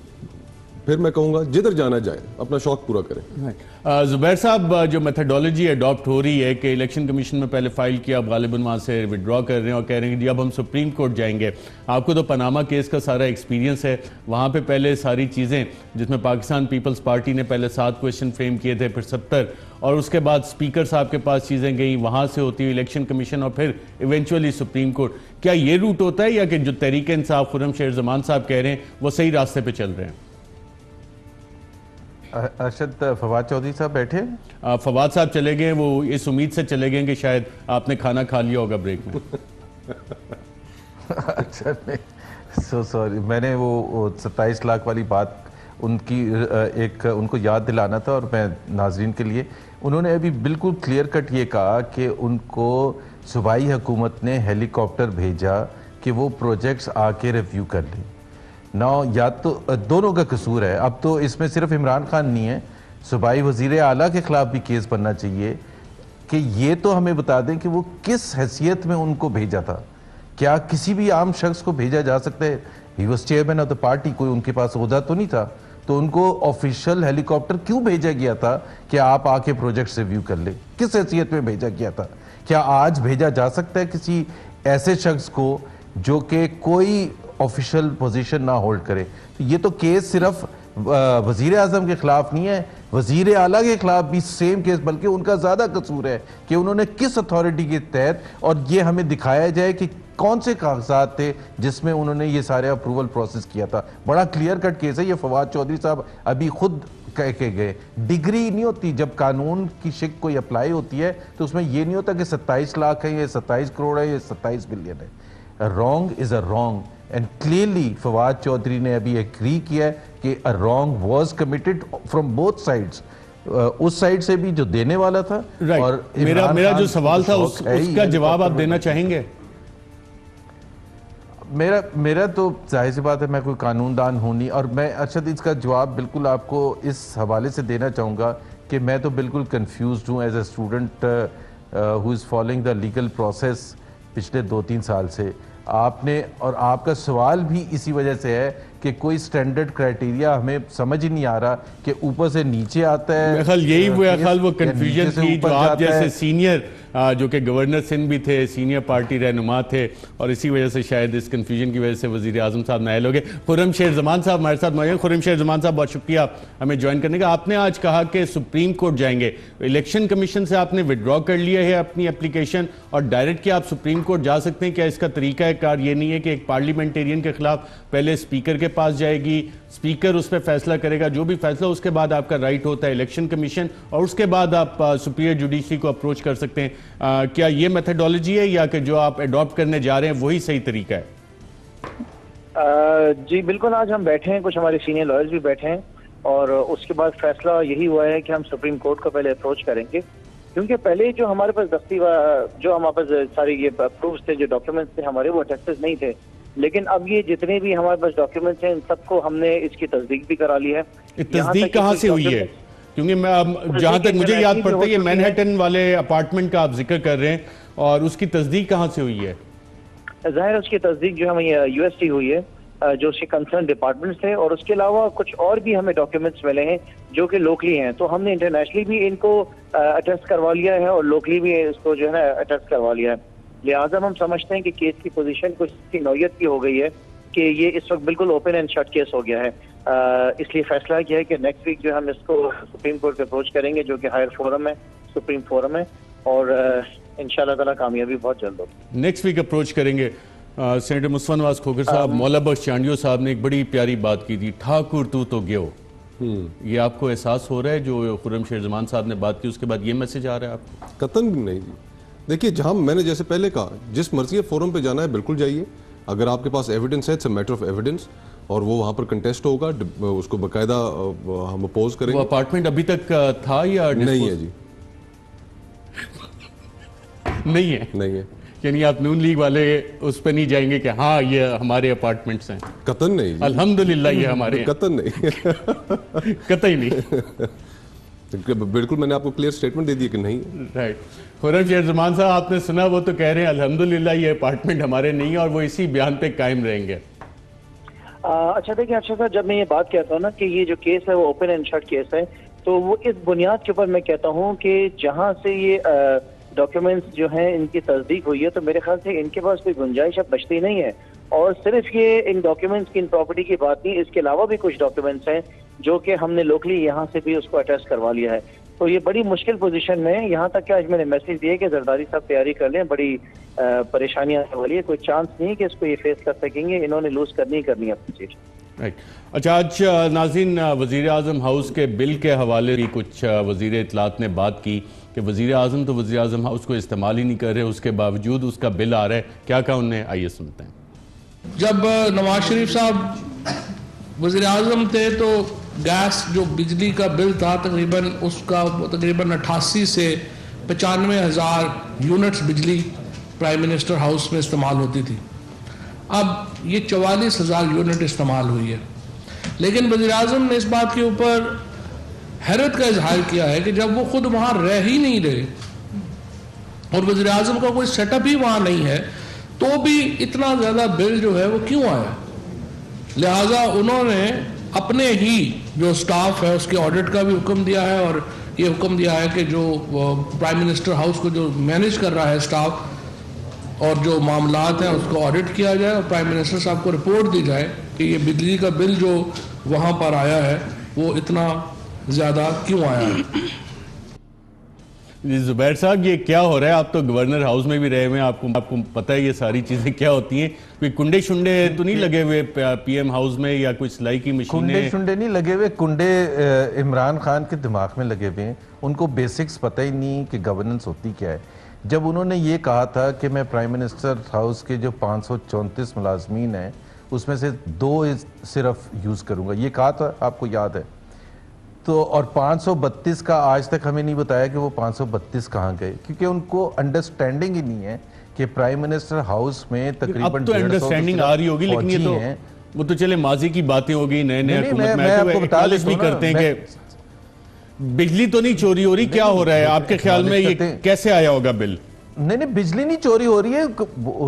फिर मैं कहूँगा जिधर जाना जाए, अपना शौक पूरा करें। जुबैर साहब, जो मेथडोलॉजी अडॉप्ट हो रही है कि इलेक्शन कमीशन में पहले फाइल किया, अब गालिबन वहाँ से विड्रॉ कर रहे हैं और कह रहे हैं कि जी अब हम सुप्रीम कोर्ट जाएंगे। आपको तो पनामा केस का सारा एक्सपीरियंस है, वहाँ पे पहले सारी चीज़ें जिसमें पाकिस्तान पीपल्स पार्टी ने पहले 7 क्वेश्चन फ्रेम किए थे, फिर 70, और उसके बाद स्पीकर साहब के पास चीज़ें गई, वहाँ से होती हुई इलेक्शन कमीशन और फिर इवेंचुअली सुप्रीम कोर्ट। क्या ये रूट होता है या कि जो तहरीक इंसाफ खुर्रमशेर जमान साहब कह रहे हैं वो सही रास्ते पर चल रहे हैं? अरशद, फवाद चौधरी साहब बैठे? फवाद साहब चले गए, वो इस उम्मीद से चले गए कि शायद आपने खाना खा लिया होगा ब्रेक में। अच्छा, नहीं, सो सॉरी, मैंने वो 27 लाख वाली बात उनकी उनको याद दिलाना था। और मैं नाजरीन के लिए, उन्होंने अभी बिल्कुल क्लियर कट ये कहा कि उनको सूबाई हुकूमत ने हेलीकॉप्टर भेजा कि वो प्रोजेक्ट्स आके रिव्यू कर लें। ना या तो दोनों का कसूर है। अब तो इसमें सिर्फ इमरान खान नहीं है, सूबाई वजीर आला के खिलाफ भी केस बनना चाहिए कि ये तो हमें बता दें कि वो किस हैसियत में उनको भेजा था। क्या किसी भी आम शख्स को भेजा जा सकता है? He was chairman of the party, कोई उनके पास ओहदा तो नहीं था, तो उनको ऑफिशियल हेलीकॉप्टर क्यों भेजा गया था कि आप आके प्रोजेक्ट रिव्यू कर ले? किस हैसियत में भेजा गया था? क्या आज भेजा जा सकता है किसी ऐसे शख्स को जो कि कोई ऑफिशियल पोजीशन ना होल्ड करे? ये तो केस सिर्फ वजीर आजम के खिलाफ नहीं है, वजीर आला के खिलाफ भी सेम केस, बल्कि उनका ज्यादा कसूर है कि उन्होंने किस अथॉरिटी के तहत, और ये हमें दिखाया जाए कि कौन से कागजात थे जिसमें उन्होंने ये सारे अप्रूवल प्रोसेस किया था। बड़ा क्लियर कट केस है ये। फवाद चौधरी साहब अभी खुद कह के गए, डिग्री नहीं होती जब कानून की शिक कोई अप्लाई होती है तो उसमें ये नहीं होता कि 27 लाख है, ये 27 करोड़ है, ये 27 बिलियन है। Wrong is a wrong, and clearly Fawad Chaudhry ने अभी एग्री किया है कि a wrong was committed from both sides. उस साइड से भी जो देने वाला था, और मेरा जो सवाल था उसका जवाब आप देना चाहेंगे? मेरा तो जाहिर सी बात है, मैं कोई कानूनदान हूँ नहीं, और मैं अर्शद इसका जवाब बिल्कुल आपको इस हवाले से देना चाहूँगा कि मैं तो बिल्कुल कंफ्यूज्ड हूँ as a student who is following the legal process पिछले 2-3 साल से। आपने, और आपका सवाल भी इसी वजह से है कि कोई स्टैंडर्ड क्राइटेरिया हमें समझ ही नहीं आ रहा कि ऊपर से नीचे आता है। यही वो कंफ्यूजन थी जो आप जैसे सीनियर जो कि गवर्नर सिंध भी थे, सीनियर पार्टी रहनुमा थे, और इसी वजह से शायद इस कंफ्यूजन की वजह से वजीर आजम साहब नायल हो गए। खुर्रमशेर जमान साहब हमारे साथ मौजूद। खुर्रमशेर जमान साहब, बहुत शुक्रिया हमें ज्वाइन करने का। आपने आज कहा कि सुप्रीम कोर्ट जाएंगे, इलेक्शन कमीशन से आपने विड्रॉ कर लिया है अपनी एप्लीकेशन और डायरेक्ट कि आप सुप्रीम कोर्ट जा सकते हैं। क्या इसका तरीका कार ये नहीं है कि एक पार्लियामेंटेरियन के खिलाफ पहले स्पीकर के पास जाएगी, स्पीकर उस पर फैसला करेगा, जो भी फैसला उसके बाद आपका राइट होता है इलेक्शन कमीशन, और उसके बाद आप सुपीरियर जुडिशरी को अप्रोच कर सकते हैं? क्या ये मेथडोलॉजी है या कि जो आप अडॉप्ट करने जा रहे हैं वही सही तरीका है? जी बिल्कुल, आज हम बैठे हैं, कुछ हमारे सीनियर लॉयर्स भी बैठे हैं, और उसके बाद फैसला यही हुआ है कि हम सुप्रीम कोर्ट को पहले अप्रोच करेंगे, क्योंकि पहले जो हमारे पास जो हमारे पास सारे ये प्रूफ्स थे, जो डॉक्यूमेंट्स थे हमारे, वो अटेस्टेड नहीं थे। लेकिन अब ये जितने भी हमारे पास डॉक्यूमेंट्स हैं, इन सबको हमने इसकी तस्दीक भी करा ली है। तस्दीक कहाँ से हुई है? क्योंकि मैं जहां तक मुझे याद पड़ता है, ये मैनहट्टन वाले अपार्टमेंट का आप जिक्र कर रहे हैं, और उसकी तस्दीक कहाँ से हुई है? जाहिर है उसकी तस्दीक जो है यूएसटी हुई है, जो उसके कंसर्न डिपार्टमेंट्स थे, और उसके अलावा कुछ और भी हमें डॉक्यूमेंट्स मिले हैं जो कि लोकली हैं। तो हमने इंटरनेशनली भी इनको अटेस्ट करवा लिया है और लोकली भी इसको जो है ना अटेस्ट करवा लिया है। लिहाजा हम समझते हैं कि केस की पोजीशन कुछ की नौयत की हो गई है कि ये इस वक्त बिल्कुल ओपन एंड शट केस हो गया है। इसलिए फैसला किया है कि नेक्स्ट वीक जो हम इसको सुप्रीम कोर्ट पे अप्रोच करेंगे, जो कि हायर फोरम है, सुप्रीम फोरम है, और इंशाल्लाह ताला कामयाबी बहुत जल्द होगी। नेक्स्ट वीक अप्रोच करेंगे। सेनेटर मुस्तफा नवाज खोखर साहब, मौला बख्श चांडियो साहब ने एक बड़ी प्यारी बात की थी, ठाकुर तू तो गयो। ये आपको एहसास हो रहा है जो खुर्रम शेर जमान साहब ने बात की उसके बाद ये मैसेज आ रहा है आपको? कतन भी नहीं जी। देखिए, जहां मैंने जैसे पहले कहा, जिस मर्जी फोरम पे जाना है बिल्कुल जाइए, अगर आपके पास एविडेंस है, it's a matter of evidence, और वो वहां पर कंटेस्ट होगा, उसको बाकायदा हम अपोज करेंगे। वो अपार्टमेंट अभी तक था या नहीं है जी? नहीं है, नहीं है। यानी आप नून लीग वाले उस पर नहीं जाएंगे कि हाँ ये हमारे अपार्टमेंट्स हैं? कतन नहीं जी। अल्हम्दुलिल्लाह ये हमारे कतन नहीं कतई नहीं। बिल्कुल मैंने आपको क्लियर स्टेटमेंट दे दिया कि नहीं। राइट। खुर्रम शेर जमान साहब आपने सुना, वो तो कह रहे हैं अल्हम्दुलिल्लाह ये अपार्टमेंट हमारे नहीं है और वो इसी बयान पे कायम रहेंगे। अच्छा देखिए अक्षय साहब, जब मैं ये बात कहता हूँ ना कि ये जो केस है वो ओपन एंड शट केस है, तो वो इस बुनियाद के ऊपर मैं कहता हूँ कि जहाँ से ये डॉक्यूमेंट्स जो हैं इनकी तस्दीक हुई है, तो मेरे ख्याल से इनके पास कोई गुंजाइश अब बचती नहीं है। और सिर्फ ये इन डॉक्यूमेंट्स की, इन प्रॉपर्टी की बात नहीं, इसके अलावा भी कुछ डॉक्यूमेंट्स हैं जो कि हमने लोकली यहाँ से भी उसको अटेस्ट करवा लिया है। तो ये बड़ी मुश्किल पोजीशन में है। यहाँ तक कि आज मैंने मैसेज दिया कि जरदारी साहब तैयारी कर लें, बड़ी परेशानियां आने वाली है, कोई चांस नहीं कि इसको ये फेस कर सकेंगे, इन्होंने लूज करनी ही करनी है अपनी चीज। राइट। अच्छा, आज नाज़रीन वज़ीर आज़म हाउस के बिल के हवाले भी कुछ वज़ीर इत्तलात ने बात की कि वज़ीर आज़म तो वज़ीर आज़म हाउस को इस्तेमाल ही नहीं कर रहे, उसके बावजूद उसका बिल आ रहा है। क्या कहा उन्हें, आइए सुनते हैं। जब नवाज शरीफ साहब वज़ीर आज़म थे तो गैस जो बिजली का बिल था तकरीबन 88 से 95,000 यूनिट्स बिजली प्राइम मिनिस्टर हाउस में इस्तेमाल होती थी। अब ये 44,000 यूनिट इस्तेमाल हुई है। लेकिन वज़ीर आज़म ने इस बात के ऊपर हैरत का इजहार किया है कि जब वो खुद वहाँ रह ही नहीं रहे और वज़ीर आज़म का कोई सेटअप ही वहाँ नहीं है, तो भी इतना ज़्यादा बिल जो है वो क्यों आया। लिहाजा उन्होंने अपने ही जो स्टाफ है उसके ऑडिट का भी हुक्म दिया है, और ये हुक्म दिया है कि जो प्राइम मिनिस्टर हाउस को जो मैनेज कर रहा है स्टाफ और जो मामलात हैं उसको ऑडिट किया जाए और प्राइम मिनिस्टर साहब को रिपोर्ट दी जाए कि ये बिजली का बिल जो वहाँ पर आया है वो इतना ज़्यादा क्यों आया है। जी जुबैर साहब, ये क्या हो रहा है? आप तो गवर्नर हाउस में भी रहे हुए हैं, आपको पता है ये सारी चीजें क्या होती हैं। कोई कुंडे शुंडे तो नहीं लगे हुए पीएम हाउस में, या कोई सिलाई की मशीनें? कुंडे शुंडे नहीं लगे हुए, कुंडे इमरान खान के दिमाग में लगे हुए हैं। उनको बेसिक्स पता ही नहीं कि गवर्नेंस होती क्या है। जब उन्होंने ये कहा था कि मैं प्राइम मिनिस्टर हाउस के जो 534 मुलाजमीन हैं उसमें से 2 सिर्फ यूज़ करूँगा, ये कहा था, आपको याद है? तो और 532 का आज तक हमें नहीं बताया कि वो 532 कहाँ गए, क्योंकि उनको अंडरस्टैंडिंग ही नहीं है कि प्राइम मिनिस्टर हाउस में तकरीबन अब तो अंडरस्टैंडिंग आ रही होगी, लेकिन ये तो वो तो चले माजी की बातें होगी, नए हुकूमत में आपको एक्नॉलेज भी करते हैं कि बिजली तो नहीं चोरी हो रही। क्या हो रहा है आपके ख्याल में, ये कैसे आया होगा बिल? नहीं, बिजली नहीं चोरी हो रही है।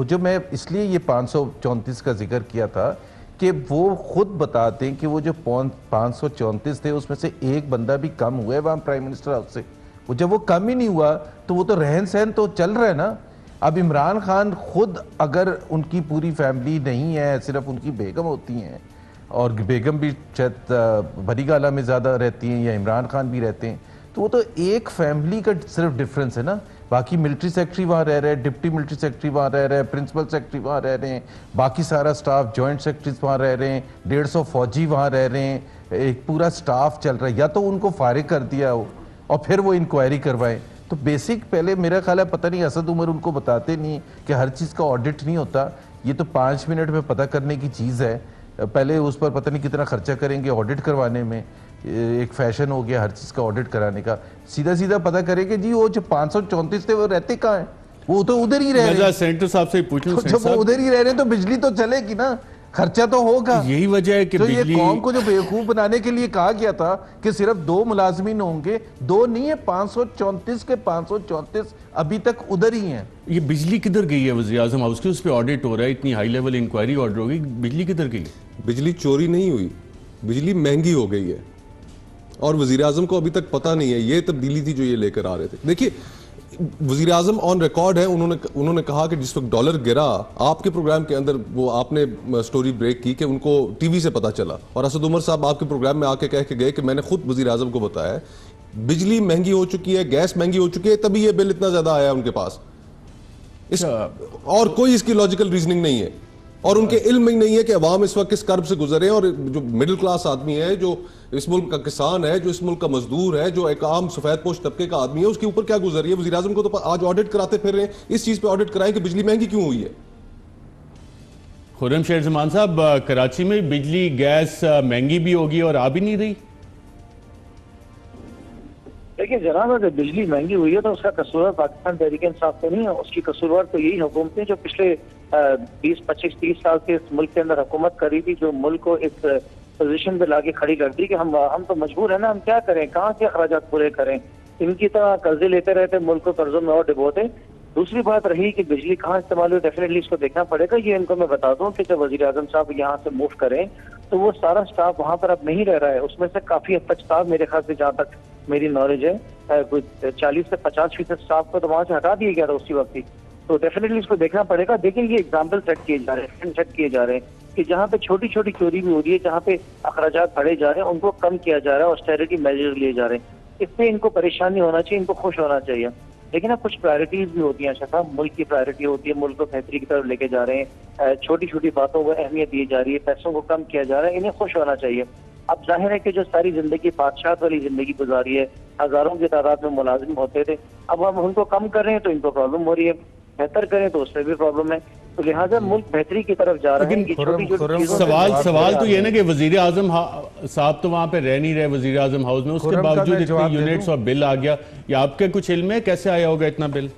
जो मैं इसलिए ये 534 का जिक्र किया था कि वो खुद बताते हैं कि वो जो 534 थे उसमें से एक बंदा भी कम हुआ है वहाँ प्राइम मिनिस्टर हाउस से। वो जब वो कम ही नहीं हुआ तो वो तो रहन सहन तो चल रहा है ना। अब इमरान खान खुद, अगर उनकी पूरी फैमिली नहीं है, सिर्फ उनकी बेगम होती हैं, और बेगम भी शायद भरीगाला में ज़्यादा रहती हैं या इमरान खान भी रहते हैं, तो वो तो एक फैमिली का सिर्फ डिफरेंस है ना। बाकी मिलिट्री सेक्रेटरी वहाँ रह रहे हैं, डिप्टी मिलिट्री सेक्रेटरी वहाँ रह रहे हैं, प्रिंसिपल सेक्रेटरी वहाँ रह रहे हैं, बाकी सारा स्टाफ, जॉइंट सेक्रेटरीज वहाँ रह रहे हैं, 150 फौजी वहाँ रह रहे हैं, एक पूरा स्टाफ चल रहा है। या तो उनको फारिग कर दिया हो और फिर वो इंक्वायरी करवाएं। तो बेसिक पहले मेरा ख्याल है, पता नहीं असद उमर उनको बताते नहीं कि हर चीज़ का ऑडिट नहीं होता। ये तो 5 मिनट में पता करने की चीज़ है, पहले उस पर पता नहीं कितना खर्चा करेंगे ऑडिट करवाने में। एक फैशन हो गया हर चीज़ का ऑडिट कराने का। सीधा सीधा पता करेंगे जी वो जो 534 थे वो रहते कहाँ हैं, वो तो उधर ही रह रहे हैं। सेनेटर साहब से पूछूं, जब वो उधर ही रह रहे हैं तो बिजली तो चलेगी ना। खर्चा तो होगा। यही वजह है कि तो ये बिजली कौम को जो बेवकूफ बनाने के लिए कहा गया था कि सिर्फ 2 मुलाजमीन होंगे, 2 नहीं है, 534 के 534 अभी तक उधर ही हैं। ये बिजली किधर गई है? वज़ीर आज़म हाउस के उस पर ऑडिट हो रहा है, इतनी हाई लेवल इंक्वायरी ऑर्डर हो गई, बिजली किधर गई? बिजली चोरी नहीं हुई, बिजली महंगी हो गई है और वज़ीर आज़म को अभी तक पता नहीं है। ये तब्दीली थी जो ये लेकर आ रहे थे। देखिए, वज़ीर आज़म ऑन रिकॉर्ड है, उन्होंने कहा कि जिस वक्त डॉलर गिरा, आपके प्रोग्राम के अंदर वो आपने स्टोरी ब्रेक की कि उनको टीवी से पता चला, और असद उमर साहब आपके प्रोग्राम में आके कह के गए कि मैंने खुद वज़ीर आज़म को बताया है बिजली महंगी हो चुकी है, गैस महंगी हो चुकी है, तभी ये बिल इतना ज्यादा आया उनके पास। और कोई इसकी लॉजिकल रीजनिंग नहीं है, और उनके इल्म में नहीं है कि अवाम इस वक्त किस कर्ब से गुजरे हैं, और जो मिडिल क्लास आदमी है, जो इस मुल्क का किसान है, जो इस मुल्क का मजदूर है, जो एक आम सफेद पोश तबके का आदमी है, उसके ऊपर क्या गुजर रही है। वज़ीर आज़म को तो आज ऑडिट कराते फिर रहे हैं, इस चीज पे ऑडिट कराएं कि बिजली महंगी क्यों हुई है। खुर्रम शेर ज़मान साहब, कराची में बिजली गैस महंगी भी होगी और आ भी नहीं रही। देखिए जनाब, अगर बिजली महंगी हुई है तो उसका कसूरवार पाकिस्तान तहरीक इंसाफ तो नहीं है, उसकी कसूरवार तो यही हुकूमतें जो पिछले 20, 25, 30 साल से इस मुल्क के अंदर हुकूमत करी थी, जो मुल्क को इस पोजीशन पे लाके खड़ी कर दी कि हम तो मजबूर है ना, हम क्या करें, कहाँ से अखराजात पूरे करें। इनकी तरह कर्जे लेते रहते, मुल्क को कर्जों में और डुबोते। दूसरी बात रही कि बिजली कहाँ इस्तेमाल हुई, डेफिनेटली इसको देखना पड़ेगा। ये इनको मैं बता दूं कि जब वज़ीर आज़म साहब यहाँ से मूव करें तो वो सारा स्टाफ वहाँ पर अब नहीं रह रहा है, उसमें से काफी हद तक स्टाफ, मेरे ख्याल से जहाँ तक मेरी नॉलेज है, कुछ 40 से 50% स्टाफ को तो वहाँ से हटा दिया गया था उसी वक्त ही। तो डेफिनेटली इसको देखना पड़ेगा। देखिए ये एग्जाम्पल सेट किए जा रहे हैं, सेट किए जा रहे हैं कि जहाँ पे छोटी छोटी चोरी भी हो रही है, जहाँ पे अखराजात बढ़े जा रहे हैं, उनको कम किया जा रहा है, ऑस्टेरिटी मेजर लिए जा रहे हैं। इससे इनको परेशानी होना चाहिए, इनको खुश होना चाहिए। लेकिन अब कुछ प्रायोरिटीज भी होती हैं, अच्छा मुल्क की प्रायोरिटी होती है, मुल्क को बेहतरी की तरफ लेके जा रहे हैं, छोटी छोटी बातों को अहमियत दी जा रही है, पैसों को कम किया जा रहा है, इन्हें खुश होना चाहिए। अब जाहिर है कि जो सारी जिंदगी बादशाह वाली जिंदगी गुजारी है, हजारों की तादाद में मुलाजिम होते थे, अब हम उनको कम कर रहे हैं तो इनको प्रॉब्लम हो रही है, बेहतर करें तो उसमें भी प्रॉब्लम है। तो लिहाजा मुल्क बेहतरी की तरफ जा रहा है। सवाल तो ये ना कि वजीर आजम साहब तो वहाँ पे रह नहीं रहे वजीर आजम हाउस में, उसके बावजूद इतने यूनिट्स और बिल आ गया। या आपके कुछ इल्म है कैसे आया होगा इतना बिल?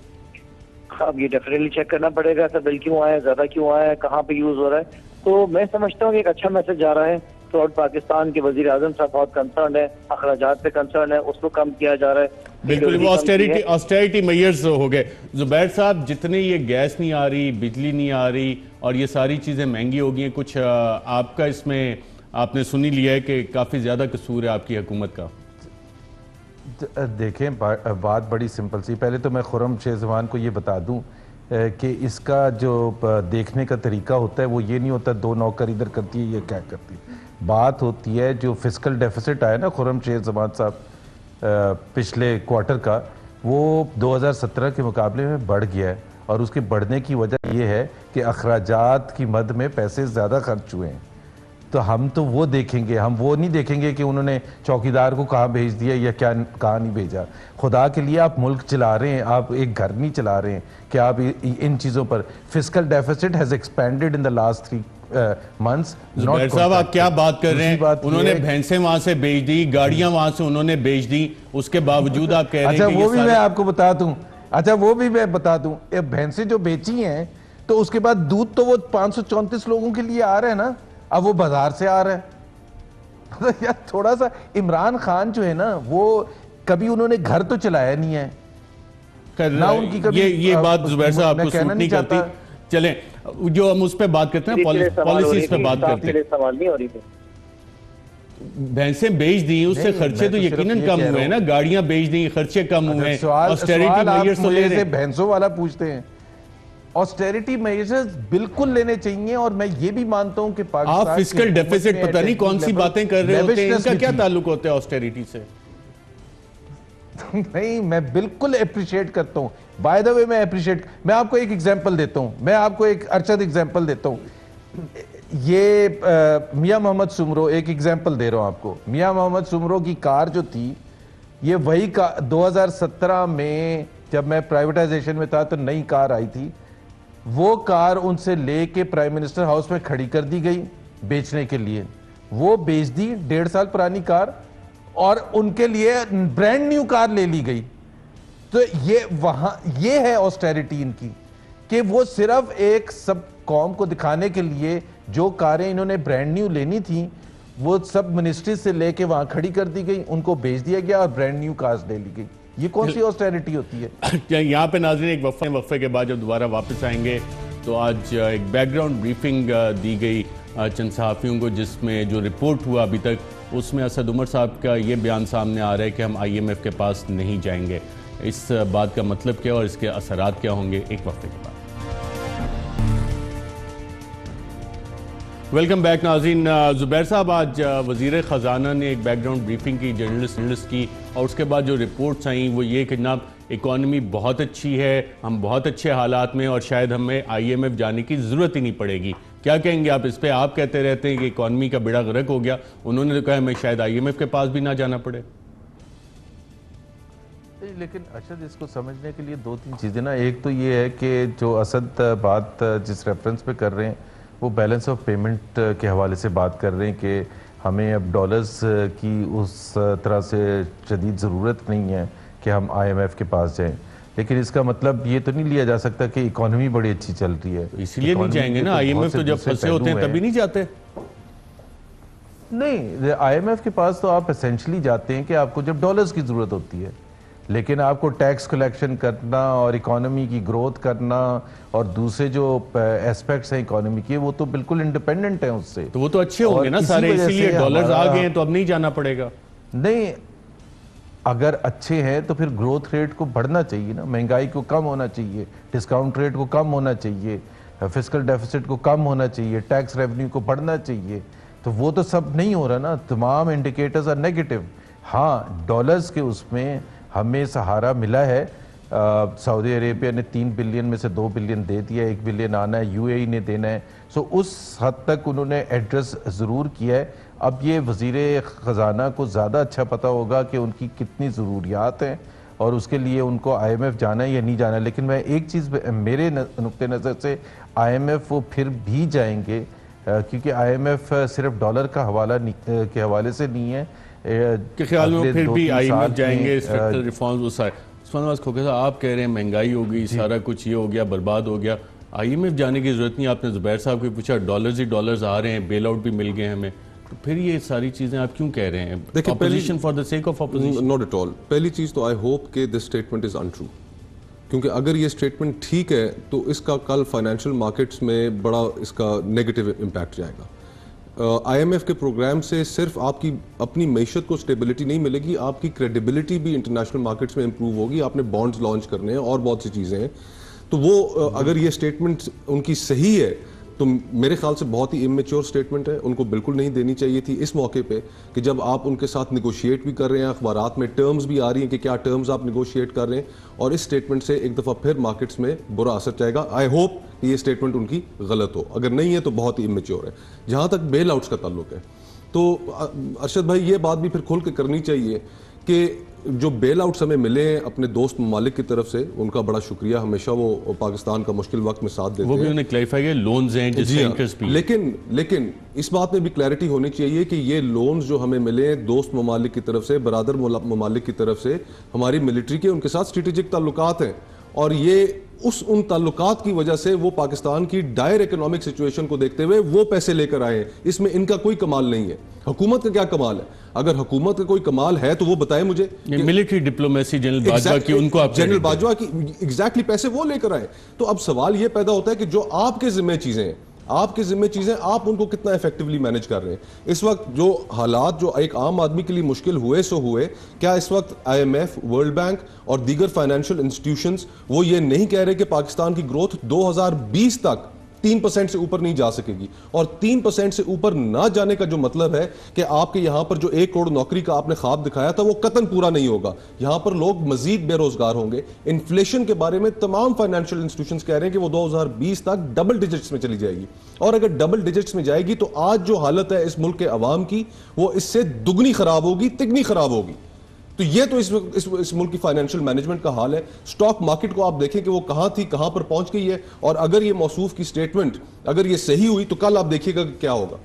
अब ये डेफिनेटली चेक करना पड़ेगा, ऐसा बिल क्यों आया, ज्यादा क्यों आया है, कहाँ पे यूज हो रहा है। तो मैं समझता हूँ कि एक अच्छा मैसेज जा रहा है थ्रू आउट पाकिस्तान के। वजीर आजम साहब बहुत कंसर्न है, अखराजात पे कंसर्न है, उसको कम किया जा रहा है। बिल्कुल, वो ऑस्टेरिटी मेजर्स हो गए। जुबैर साहब, जितने ये गैस नहीं आ रही, बिजली नहीं आ रही और ये सारी चीज़ें महंगी हो गई हैं, कुछ आपका इसमें आपने सुनी लिया है कि काफ़ी ज़्यादा कसूर है आपकी हुकूमत का? देखें, बात बड़ी सिंपल सी। पहले तो मैं खुर्रम शेरज़मान को ये बता दूं कि इसका जो देखने का तरीका होता है वो ये नहीं होता 2 नौकर इधर करती है, ये क्या करती है। बात होती है जो फिस्कल डेफिसिट आया ना खुर्रम शेरज़मान साहब पिछले क्वार्टर का, वो 2017 के मुकाबले में बढ़ गया है, और उसके बढ़ने की वजह यह है कि अखराजात की मद में पैसे ज़्यादा खर्च हुए हैं। तो हम तो वो देखेंगे, हम वो नहीं देखेंगे कि उन्होंने चौकीदार को कहाँ भेज दिया या क्या कहाँ नहीं भेजा। खुदा के लिए आप मुल्क चला रहे हैं, आप एक घर नहीं चला रहे हैं कि आप इन चीज़ों पर। Fiscal deficit has expanded in the last 3 months. Zubair साहब, आप क्या बात कर रहे हैं? उन्होंने भैंसें वहां से बेच दी, गाड़ियां वहां से उन्होंने बेच दी, उसके बावजूद आप कह रहे हैं अच्छा वो भी मैं आपको बता दूं, अच्छा वो भी मैं बता दूं, भैंसें जो बेची हैं तो उसके बाद दूध तो वो 534 लोगों के लिए आ रहा है ना, अब वो बाजार से आ रहा है। तो यार थोड़ा सा इमरान खान जो है ना, वो कभी उन्होंने घर तो चलाया नहीं है ना, उनकी कभी ये बात जुबैर साहब आपको सूट नहीं करती। चलें, जो हम उस पे बात करते हैं, पॉलिसीज पे बात करते हैं। भैंसें बेच दी, उससे खर्चे तो यकीनन कम हुए हैं ना, गाड़ियां बेच दी, खर्चे कम हुए हैं। ऑस्टेरिटी मेजर्स तो ले रहे हैं। भैंसों वाला पूछते हैं, ऑस्टेरिटी मेजर्स बिल्कुल लेने चाहिए। और मैं ये भी मानता हूं कि पाकिस्तान आप फिस्कल डेफिसिट पता नहीं कौन सी बातें कर रहे होते हैं, इनका क्या ताल्लुक होता है ऑस्टेरिटी से? नहीं, मैं बिल्कुल अप्रिशिएट करता हूं। बाय द वे मैं आपको एक एग्जांपल देता हूं, मैं आपको एक अरशद एग्जांपल देता हूं। ये मियां मोहम्मद सुमरो, एक एग्जांपल दे रहा हूं आपको। मियां मोहम्मद सुमरो की कार जो थी, ये वही का 2017 में जब मैं प्राइवेटाइजेशन में था तो नई कार आई थी, वो कार उनसे लेके प्राइम मिनिस्टर हाउस में खड़ी कर दी गई बेचने के लिए। वो बेच दी, 1.5 साल पुरानी कार, और उनके लिए ब्रांड न्यू कार ले ली गई। तो ये है ऑस्टेरिटी इनकी, कि वो सिर्फ एक सब कौम को दिखाने के लिए जो कारें इन्होंने ब्रांड न्यू लेनी थी वो सब मिनिस्ट्री से लेके वहां खड़ी कर दी गई, उनको भेज दिया गया और ब्रांड न्यू कार्स ले ली गई। ये कौन सी ऑस्टेरिटी होती है? यहाँ पे नाज़रीन एक वक्फे के बाद जब दोबारा वापस आएंगे तो आज एक बैकग्राउंड ब्रीफिंग दी गई चंद सहाफ़ियों को, जिसमें जो रिपोर्ट हुआ अभी तक उसमें असद उमर साहब का ये बयान सामने आ रहा है कि हम IMF के पास नहीं जाएंगे। इस बात का मतलब क्या और इसके असरात क्या होंगे, एक वक्फे के बाद। वेलकम बैक नाज़रीन। ज़ुबैर साहब, आज वज़ीर ख़जाना ने एक बैकग्राउंड ब्रीफिंग की जर्नलिस्ट की और उसके बाद जो रिपोर्ट्स आई वो ये कि जनाब इकॉनमी बहुत अच्छी है, हम बहुत अच्छे हालात में और शायद हमें IMF जाने की ज़रूरत ही नहीं पड़ेगी। क्या कहेंगे आप इस पर? आप कहते रहते हैं कि इकॉनमी का बेड़ा गर्क हो गया, उन्होंने तो कहा हमें शायद IMF के पास भी ना जाना पड़े। लेकिन अरशद, इसको समझने के लिए दो तीन चीज़ें ना, एक तो ये है कि जो असद बात जिस रेफरेंस पे कर रहे हैं वो बैलेंस ऑफ पेमेंट के हवाले से बात कर रहे हैं कि हमें अब डॉलर्स की उस तरह से शदीद ज़रूरत नहीं है कि हम IMF के पास जाएं। लेकिन इसका मतलब ये तो नहीं लिया जा सकता कि इकॉनमी बड़ी अच्छी चल रही है, इसलिए नहीं जाएंगे ना। IMF तो जब फंसे होते हैं तभी नहीं जाते। नहीं, IMF के पास तो आप एसेंशियली जाते हैं कि आपको जब डॉलर्स की ज़रूरत होती है, लेकिन आपको टैक्स कलेक्शन करना और इकोनॉमी की ग्रोथ करना और दूसरे जो एस्पेक्ट्स हैं इकोनॉमी के, वो तो बिल्कुल इंडिपेंडेंट हैं उससे। तो वो तो अच्छे होंगे ना सारे, इसीलिए डॉलर्स आ गए हैं तो अब नहीं जाना पड़ेगा। नहीं, अगर अच्छे हैं तो फिर ग्रोथ रेट को बढ़ना चाहिए ना, महंगाई को कम होना चाहिए, डिस्काउंट रेट को कम होना चाहिए, फिस्कल डेफिसिट को कम होना चाहिए, टैक्स रेवेन्यू को बढ़ना चाहिए। तो वो तो सब नहीं हो रहा ना, तमाम इंडिकेटर्स आर नेगेटिव। हाँ, डॉलर्स के उसमें हमें सहारा मिला है। सऊदी अरेबिया ने 3 बिलियन में से 2 बिलियन दे दिया, 1 बिलियन आना है, UAE ने देना है। सो उस हद तक उन्होंने एड्रेस ज़रूर किया है। अब ये वज़ीर ख़जाना को ज़्यादा अच्छा पता होगा कि उनकी कितनी ज़रूरियात हैं और उसके लिए उनको IMF जाना है या नहीं जाना है। लेकिन मैं एक चीज़ मेरे नुक्ते नज़र से IMF वो फिर भी जाएंगे, क्योंकि IMF सिर्फ डॉलर का के हवाले से नहीं है के ख्याल में फिर भी IMF जाएंगे। स्ट्रक्चरल रिफॉर्म्स खोखा साहब, आप कह रहे हैं महंगाई हो गई, सारा कुछ ये हो गया, बर्बाद हो गया, IMF जाने की जरूरत नहीं। आपने ज़ुबैर साहब को पूछा, डॉलर्स ही डॉलर्स आ रहे हैं, बेल आउट भी मिल गए हमें, तो फिर ये सारी चीज़ें आप क्यों कह रहे हैं? देखिए, opposition for the sake of opposition, not at all. पहली चीज़ तो आई होप कि दिस स्टेटमेंट इज़ अनट्रू, क्योंकि अगर ये स्टेटमेंट ठीक है तो इसका कल फाइनेंशियल मार्केट्स में बड़ा इसका नेगेटिव इम्पैक्ट जाएगा। IMF के प्रोग्राम से सिर्फ आपकी अपनी मैशत को स्टेबिलिटी नहीं मिलेगी, आपकी क्रेडिबिलिटी भी इंटरनेशनल मार्केट्स में इंप्रूव होगी। आपने बॉन्ड्स लॉन्च करने हैं और बहुत सी चीज़ें हैं। तो वो अगर ये स्टेटमेंट उनकी सही है तो मेरे ख्याल से बहुत ही इमेच्योर स्टेटमेंट है, उनको बिल्कुल नहीं देनी चाहिए थी इस मौके पे कि जब आप उनके साथ निगोशिएट भी कर रहे हैं, अखबारात में टर्म्स भी आ रही हैं कि क्या टर्म्स आप निगोशिएट कर रहे हैं, और इस स्टेटमेंट से एक दफ़ा फिर मार्केट्स में बुरा असर जाएगा। आई होप कि ये स्टेटमेंट उनकी गलत हो, अगर नहीं है तो बहुत ही इमेच्योर है। जहाँ तक बेल आउट्स का ताल्लुक है तो अरशद भाई ये बात भी फिर खुल के करनी चाहिए कि जो बेल आउट्स हमें मिले हैं अपने दोस्त ममालिक की तरफ से, उनका बड़ा शुक्रिया, हमेशा वो पाकिस्तान का मुश्किल वक्त में साथ देते हैं। वो भी उन्हें क्लैरिफाई किया, लोन्स हैं जिसका इंटरेस्ट भी। लेकिन इस बात में भी क्लैरिटी होनी चाहिए कि ये लोन्स जो हमें मिले हैं दोस्त ममालिक की तरफ से, बरादर ममालिक की तरफ से, हमारी मिलिट्री के उनके साथ स्ट्रेटेजिक ताल्लुकात हैं, और ये उन ताल्लुकात की वजह से वो पाकिस्तान की डायर इकोनॉमिक सिचुएशन को देखते हुए वो पैसे लेकर आए हैं। इसमें इनका कोई कमाल नहीं है। हुकूमत का क्या कमाल है? अगर हुकूमत का कोई कमाल है तो वो बताए मुझे। मिलिट्री डिप्लोमेसी जनरल बाजवा की, उनको आप जनरल बाजवा की एग्जैक्टली पैसे वो लेकर आए। तो अब सवाल ये पैदा होता है कि जो आपके जिम्मे चीजें हैं, आपके जिम्मे चीजें, आप उनको कितना इफेक्टिवली मैनेज कर रहे हैं। इस वक्त जो हालात जो एक आम आदमी के लिए मुश्किल हुए सो हुए, क्या इस वक्त IMF, वर्ल्ड बैंक और दीगर फाइनेंशियल इंस्टीट्यूशंस वो ये नहीं कह रहे कि पाकिस्तान की ग्रोथ 2020 तक 3% से ऊपर नहीं जा सकेगी? और 3% से ऊपर ना जाने का जो मतलब है कि आपके यहां पर जो 1 करोड़ नौकरी का आपने ख्वाब दिखाया था वो कतन पूरा नहीं होगा। यहां पर लोग मजीद बेरोजगार होंगे। इन्फ्लेशन के बारे में तमाम फाइनेंशियल इंस्टीट्यूशंस कह रहे हैं कि वो 2020 तक डबल डिजिट्स में चली जाएगी, और अगर डबल डिजिट्स में जाएगी तो आज जो हालत है इस मुल्क के अवाम की, वो इससे दुगनी खराब होगी, तिगनी खराब होगी। तो ये तो इस मुल्क की फाइनेंशियल मैनेजमेंट का हाल है। स्टॉक मार्केट को आप देखें कि वो कहां थी, कहां पर पहुंच गई है, और अगर ये मौसूफ की स्टेटमेंट अगर ये सही हुई तो कल आप देखिएगा क्या होगा।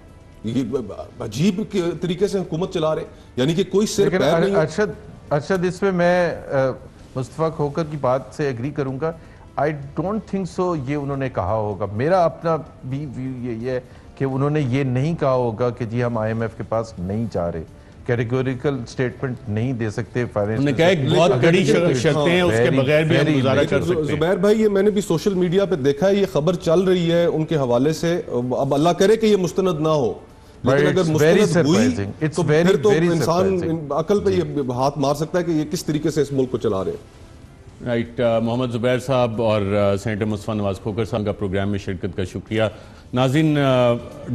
ये अजीब तरीके से हुकूमत चला रहे, यानी कि कोई सिर पैर नहीं। अरशद, इसमें मैं मुस्तफा खोकर की बात से एग्री करूंगा। आई डोंट थिंक सो ये उन्होंने कहा होगा। मेरा अपना भी व्यू यही है कि उन्होंने ये नहीं कहा होगा कि जी हम IMF के पास नहीं जा रहे, कैटेगोरिकल स्टेटमेंट नहीं दे सकते। उन्होंने कहा एक बहुत कड़ी शर्तें हैं, उसके बगैर भी हम गुजारा कर सकते हैं। जुबैर भाई, ये मैंने भी सोशल मीडिया पे देखा है, ये खबर चल रही है उनके हवाले से। अब अल्लाह करे कि ये मुस्तनद ना हो, लेकिन अगर मुस्तनद हुई तो फिर तो इंसान अकल पे ये हाथ मार सकता है कि ये किस तरीके से इस मुल्क को चला रहे हैं। राइट, मोहम्मद जुबैर साहब और सेनेटर मुस्तफा नवाज खोखर साहब का प्रोग्राम में शिरकत का शुक्रिया। नाज़रीन,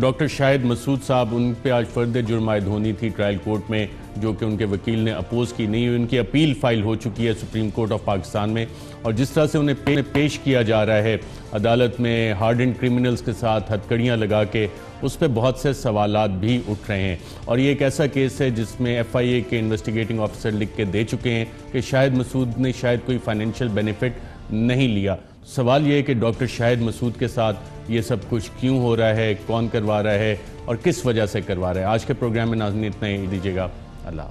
डॉक्टर शाहिद मसूद साहब, उन पे आज फर्द जुर्म आयद होनी थी ट्रायल कोर्ट में, जो कि उनके वकील ने अपोज की नहीं हुई। उनकी अपील फाइल हो चुकी है सुप्रीम कोर्ट ऑफ पाकिस्तान में, और जिस तरह से उन्हें पेश किया जा रहा है अदालत में हार्डन क्रिमिनल्स के साथ हथकड़ियाँ लगा के, उस पर बहुत से सवालात भी उठ रहे हैं। और ये एक ऐसा केस है जिसमें FIA के इन्वेस्टिगेटिंग ऑफिसर लिख के दे चुके हैं कि शाहिद मसूद ने शायद कोई फाइनेंशियल बेनिफिट नहीं लिया। सवाल ये है कि डॉक्टर शाहिद मसूद के साथ ये सब कुछ क्यों हो रहा है, कौन करवा रहा है और किस वजह से करवा रहा है। आज के प्रोग्राम में नाज़रीन इतना ही दीजिएगा। अल्लाह।